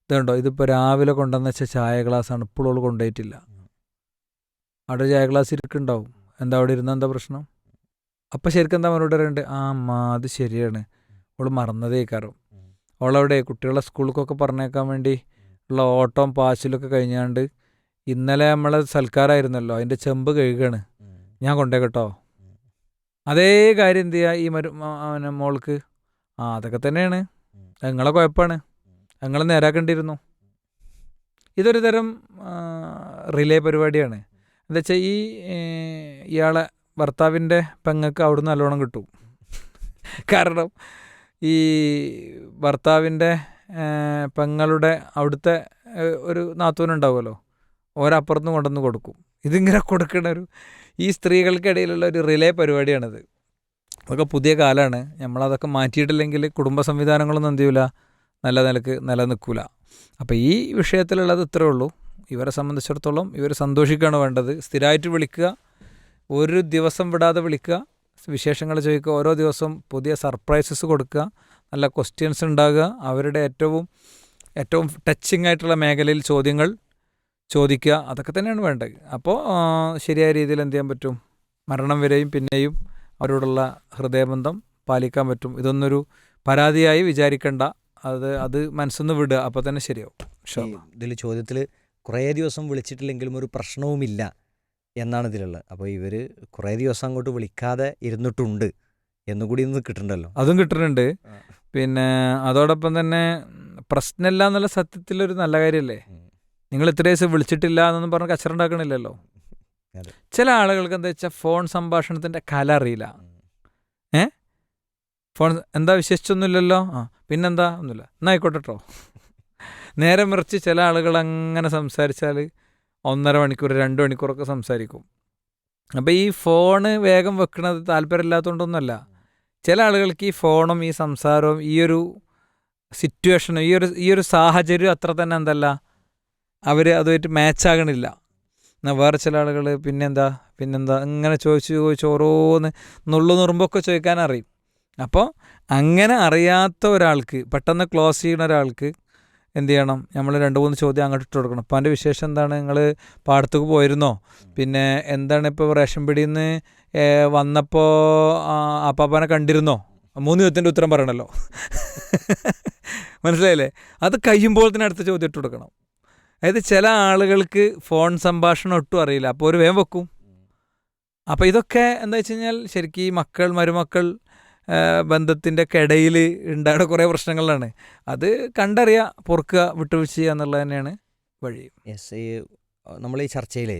ഇതുണ്ടോ, ഇതിപ്പോൾ രാവിലെ കൊണ്ടുവന്ന് വെച്ച ചായ ഗ്ലാസ്സാണ്, ഇപ്പോഴും ഓൾ കൊണ്ടുപോയിട്ടില്ല. അവിടെ ചായ ഗ്ലാസ് ഇരിക്കുന്നുണ്ടാവും. എന്താ അവിടെ ഇരുന്ന എന്താ പ്രശ്നം? അപ്പം ശരിക്കും എന്താ മറുപടി പറയുന്നുണ്ട്, ആ അമ്മ അത് ശരിയാണ്, ഓൾ മറന്നതേക്കാരം. ഓളവിടെ കുട്ടികളെ സ്കൂളിലേക്കൊക്കെ പറഞ്ഞേക്കാൻ വേണ്ടി ഉള്ള ഓട്ടം പാച്ചിലൊക്കെ കഴിഞ്ഞാണ്ട് ഇന്നലെ നമ്മളെ സൽക്കാരമായിരുന്നല്ലോ, അതിൻ്റെ ചെമ്പ് കഴുകാണ്, ഞാൻ കൊണ്ടേക്കട്ടോ. അതേ കാര്യം എന്ത് ചെയ്യുക ഈ മോൾക്ക്, അതൊക്കെ തന്നെയാണ്, നിങ്ങളെ കുഴപ്പമാണ്, നിങ്ങൾ നേരാക്കേണ്ടിയിരുന്നു. ഇതൊരു തരം റിലേ പരിപാടിയാണ്. എന്താ വെച്ചാൽ ഇയാളെ ഭർത്താവിൻ്റെ പെങ്ങൾക്ക് അവിടുന്ന് നല്ലോണം കിട്ടും. കാരണം ഈ ഭർത്താവിൻ്റെ പെങ്ങളുടെ അവിടുത്തെ ഒരു നാത്തൂനുണ്ടാവുമല്ലോ, ഓരപ്പുറത്തുനിന്ന് കൊണ്ടുവന്ന് കൊടുക്കും. ഇതിങ്ങനെ കൊടുക്കണ ഈ സ്ത്രീകൾക്കിടയിലുള്ള ഒരു റിലേ പരിപാടിയാണിത്. അതൊക്കെ പുതിയ കാലമാണ്. നമ്മളതൊക്കെ മാറ്റിയിട്ടില്ലെങ്കിൽ കുടുംബ സംവിധാനങ്ങളൊന്നും എന്ത് ചെയ്യില്ല, നല്ല നിലക്ക് നിലനിൽക്കില്ല. അപ്പോൾ ഈ വിഷയത്തിലുള്ളത് ഇത്രയേ ഉള്ളൂ. ഇവരെ സംബന്ധിച്ചിടത്തോളം ഇവർ സന്തോഷിക്കുകയാണ് വേണ്ടത്. സ്ഥിരമായിട്ട് വിളിക്കുക, ഒരു ദിവസം വിടാതെ വിളിക്കുക, വിശേഷങ്ങൾ ചോദിക്കുക, ഓരോ ദിവസം പുതിയ സർപ്രൈസസ് കൊടുക്കുക, നല്ല ക്വസ്റ്റ്യൻസ് ഉണ്ടാകുക, അവരുടെ ഏറ്റവും ടച്ചിങ് ആയിട്ടുള്ള മേഖലയിൽ ചോദ്യങ്ങൾ ചോദിക്കുക, അതൊക്കെ തന്നെയാണ് വേണ്ടത്. അപ്പോൾ ശരിയായ രീതിയിൽ എന്ത് ചെയ്യാൻ പറ്റും, മരണം വരെയും പിന്നെയും അവരോടുള്ള ഹൃദയബന്ധം പാലിക്കാൻ പറ്റും. ഇതൊന്നൊരു പരാതിയായി വിചാരിക്കേണ്ട, അത് മനസ്സൊന്ന് വിടുക, അപ്പോൾ തന്നെ ശരിയാവും. ഇതിൽ ചോദ്യത്തിൽ കുറേ ദിവസം വിളിച്ചിട്ടില്ലെങ്കിലും ഒരു പ്രശ്നവുമില്ല എന്നാണ് ഇതിലുള്ളത്. അപ്പോൾ ഇവർ കുറേ ദിവസം അങ്ങോട്ട് വിളിക്കാതെ ഇരുന്നിട്ടുണ്ട് എന്നുകൂടി ഇന്ന് കിട്ടുന്നുണ്ടല്ലോ, അതും കിട്ടുന്നുണ്ട്. പിന്നെ അതോടൊപ്പം തന്നെ പ്രശ്നമില്ല എന്നുള്ള സത്യത്തിലൊരു നല്ല കാര്യമല്ലേ. നിങ്ങൾ ഇത്ര ദിവസം വിളിച്ചിട്ടില്ല എന്നൊന്നും പറഞ്ഞ് കച്ചറുണ്ടാക്കണില്ലല്ലോ. ചില ആളുകൾക്ക് എന്താ വെച്ചാൽ ഫോൺ സംഭാഷണത്തിൻ്റെ കല അറിയില്ല. ഫോൺ എന്താ വിശേഷിച്ചൊന്നുമില്ലല്ലോ, പിന്നെന്താ ഒന്നുമില്ല, എന്നാൽ ആയിക്കോട്ടെ കേട്ടോ. നേരെ മറിച്ച് ചില ആളുകൾ അങ്ങനെ സംസാരിച്ചാൽ 1.5 മണിക്കൂർ 2 മണിക്കൂറൊക്കെ സംസാരിക്കും. അപ്പോൾ ഈ ഫോണ് വേഗം വെക്കണത് താല്പര്യമില്ലാത്തതുകൊണ്ടൊന്നുമല്ല. ചില ആളുകൾക്ക് ഈ ഫോണും ഈ സംസാരവും ഈ ഒരു സിറ്റുവേഷനും ഈ ഒരു സാഹചര്യം അത്ര തന്നെ എന്തല്ല, അവർ അതുമായിട്ട് മാച്ചാകണില്ല. എന്നാൽ വേറെ ചില ആളുകൾ പിന്നെന്താ ഇങ്ങനെ ചോദിച്ച് ഓരോന്ന് നുറുമ്പൊക്കെ ചോദിക്കാനറിയും. അപ്പോൾ അങ്ങനെ അറിയാത്ത ഒരാൾക്ക്, പെട്ടെന്ന് ക്ലോസ് ചെയ്യുന്ന ഒരാൾക്ക് എന്ത് ചെയ്യണം, നമ്മൾ 2-3 ചോദ്യം അങ്ങോട്ട് ഇട്ട് കൊടുക്കണം. അപ്പോൾ അതിൻ്റെ വിശേഷം എന്താണ്, നിങ്ങൾ പാടത്തേക്ക് പോയിരുന്നോ, പിന്നെ എന്താണ് ഇപ്പോൾ റേഷൻ പിടിയിൽ നിന്ന് വന്നപ്പോൾ അപ്പാപ്പനെ കണ്ടിരുന്നോ, 3 ചോദ്യത്തിൻ്റെ ഉത്തരം പറയണമല്ലോ. മനസ്സിലായില്ലേ? അത് കഴിയുമ്പോൾ തന്നെ അടുത്ത ചോദ്യം ഇട്ട് കൊടുക്കണം. അതായത് ചില ആളുകൾക്ക് ഫോൺ സംഭാഷണം ഒട്ടും അറിയില്ല, അപ്പോൾ ഒരു വേഗം വെക്കും. അപ്പോൾ ഇതൊക്കെ എന്താ വെച്ച് കഴിഞ്ഞാൽ ശരിക്കും ഈ മരുമക്കൾ ബന്ധത്തിൻ്റെ ഇടയിൽ ഉണ്ടായ കുറേ പ്രശ്നങ്ങളാണ്. അത് കണ്ടറിയുക, പൊറുക്കുക, വിട്ടുവീഴ്ച ചെയ്യുക എന്നുള്ളത് തന്നെയാണ് വഴി. യെസ്, നമ്മൾ ഈ ചർച്ചയിൽ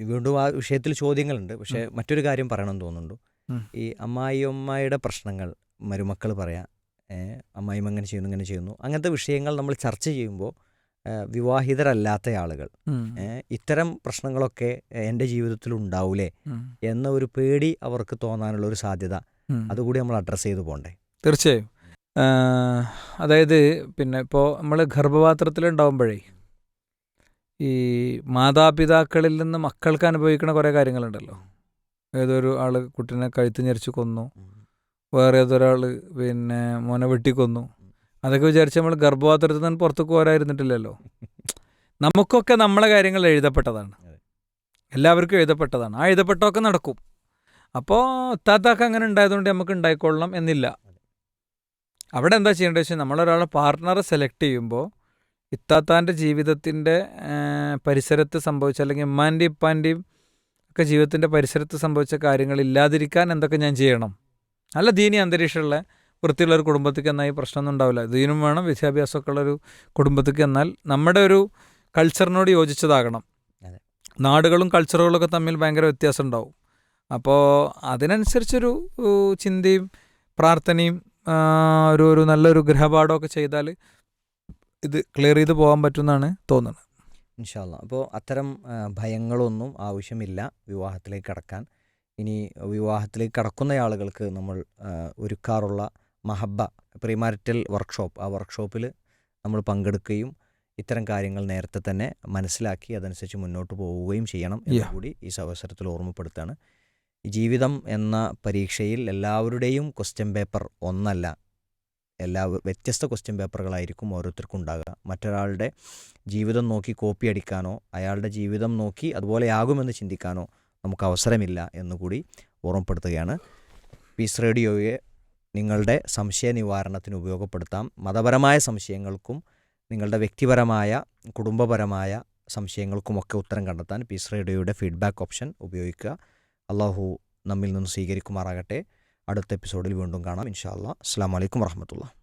വീണ്ടും ആ വിഷയത്തിൽ ചോദ്യങ്ങളുണ്ട്. പക്ഷേ മറ്റൊരു കാര്യം പറയണമെന്ന് തോന്നുന്നുണ്ട്. ഈ അമ്മായിയമ്മയുടെ പ്രശ്നങ്ങൾ മരുമക്കൾ പറയാം, അമ്മായിമ്മ ഇങ്ങനെ ചെയ്യുന്നു, അങ്ങനത്തെ വിഷയങ്ങൾ നമ്മൾ ചർച്ച ചെയ്യുമ്പോൾ വിവാഹിതരല്ലാത്ത ആളുകൾ ഇത്തരം പ്രശ്നങ്ങളൊക്കെ എൻ്റെ ജീവിതത്തിൽ ഉണ്ടാവൂലേ എന്ന ഒരു പേടി അവർക്ക് തോന്നാനുള്ള ഒരു സാധ്യത അതുകൂടി നമ്മൾ അഡ്രസ്സ് ചെയ്ത് പോകണ്ടേ? തീർച്ചയായും. അതായത് പിന്നെ ഇപ്പോൾ നമ്മൾ ഗർഭപാത്രത്തിലുണ്ടാവുമ്പോഴേ ഈ മാതാപിതാക്കളിൽ നിന്ന് മക്കൾക്ക് അനുഭവിക്കുന്ന കുറേ കാര്യങ്ങളുണ്ടല്ലോ. ഏതൊരു ആൾ കുട്ടീനെ കഴുത്ത് ഞെരിച്ച് കൊന്നു, വേറെ ഏതൊരാൾ പിന്നെ മോനെ വെട്ടിക്കൊന്നു. അതൊക്കെ വിചാരിച്ച് നമ്മൾ ഗർഭപാത്രത്തിൽ നിന്ന് പുറത്തേക്ക് പോരായിരുന്നിട്ടില്ലല്ലോ. നമുക്കൊക്കെ നമ്മളെ കാര്യങ്ങൾ എഴുതപ്പെട്ടതാണ്, എല്ലാവർക്കും എഴുതപ്പെട്ടതാണ്. ആ എഴുതപ്പെട്ടതൊക്കെ നടക്കും. അപ്പോൾ താത്താക്ക് അങ്ങനെ ഉണ്ടായതുകൊണ്ട് നമുക്ക് ഉണ്ടായിക്കൊള്ളണം എന്നില്ല. അവിടെ എന്താ ചെയ്യേണ്ടത് വെച്ചാൽ നമ്മളൊരാളെ പാർട്ട്ണറെ സെലക്ട് ചെയ്യുമ്പോൾ ഇത്താത്താൻ്റെ ജീവിതത്തിൻ്റെ പരിസരത്ത് സംഭവിച്ച, അല്ലെങ്കിൽ ഉമ്മാൻ്റെയും ഇപ്പാൻ്റെയും ഒക്കെ ജീവിതത്തിൻ്റെ പരിസരത്ത് സംഭവിച്ച കാര്യങ്ങൾ ഇല്ലാതിരിക്കാൻ എന്തൊക്കെ ഞാൻ ചെയ്യണം. നല്ല ദീനി അന്തരീക്ഷമുള്ള വൃത്തിയുള്ള ഒരു കുടുംബത്തേക്ക് എന്നാൽ ഈ പ്രശ്നമൊന്നും ഉണ്ടാവില്ല. ദീനും വേണം, വിദ്യാഭ്യാസമൊക്കെ ഉള്ളൊരു കുടുംബത്തേക്ക് എന്നാൽ നമ്മുടെ ഒരു കൾച്ചറിനോട് യോജിച്ചതാകണം. നാടുകളും കൾച്ചറുകളൊക്കെ തമ്മിൽ ഭയങ്കര വ്യത്യാസം ഉണ്ടാവും. അപ്പോൾ അതിനനുസരിച്ചൊരു ചിന്തയും പ്രാർത്ഥനയും ഒരു നല്ലൊരു ഗൃഹപാഠമൊക്കെ ചെയ്താൽ ഇത് ക്ലിയർ ചെയ്ത് പോകാൻ പറ്റുമെന്നാണ് തോന്നുന്നത്. ഇൻഷാ അല്ലാ. അപ്പോൾ അത്തരം ഭയങ്ങളൊന്നും ആവശ്യമില്ല വിവാഹത്തിലേക്ക് കടക്കാൻ. ഇനി വിവാഹത്തിലേക്ക് കടക്കുന്ന ആളുകൾക്ക് നമ്മൾ ഒരുക്കാറുള്ള മഹബ്ബ പ്രീമാരിറ്റൽ വർക്ക്ഷോപ്പ്, ആ വർക്ക്ഷോപ്പിൽ നമ്മൾ പങ്കെടുക്കുകയും ഇത്തരം കാര്യങ്ങൾ നേരത്തെ തന്നെ മനസ്സിലാക്കി അതനുസരിച്ച് മുന്നോട്ട് പോവുകയും ചെയ്യണം എന്നുകൂടി ഈ അവസരത്തിൽ ഓർമ്മപ്പെടുത്താണ്. ഈ ജീവിതം എന്ന പരീക്ഷയിൽ എല്ലാവരുടെയും ക്വസ്റ്റ്യൻ പേപ്പർ ഒന്നല്ല, വ്യത്യസ്ത ക്വസ്റ്റ്യൻ പേപ്പറുകളായിരിക്കും ഓരോരുത്തർക്കും ഉണ്ടാകുക. മറ്റൊരാളുടെ ജീവിതം നോക്കി കോപ്പി അടിക്കാനോ അയാളുടെ ജീവിതം നോക്കി അതുപോലെയാകുമെന്ന് ചിന്തിക്കാനോ നമുക്ക് അവസരമില്ല എന്നുകൂടി ഓർമ്മപ്പെടുത്തുകയാണ്. പീസ് റേഡിയോയെ നിങ്ങളുടെ സംശയ നിവാരണത്തിന് ഉപയോഗപ്പെടുത്താം. മതപരമായ സംശയങ്ങൾക്കും നിങ്ങളുടെ വ്യക്തിപരമായ കുടുംബപരമായ സംശയങ്ങൾക്കുമൊക്കെ ഉത്തരം കണ്ടെത്താൻ പീസ് റേഡിയോയുടെ ഫീഡ്ബാക്ക് ഓപ്ഷൻ ഉപയോഗിക്കുക. അള്ളാഹു നമ്മിൽ നിന്ന് സ്വീകരിക്കുമാറാകട്ടെ. അടുത്ത എപ്പിസോഡിൽ വീണ്ടും കാണാം ഇൻഷാ അല്ലാ. അസ്സലാമു അലൈക്കും വറഹ്മത്തുള്ളാഹി.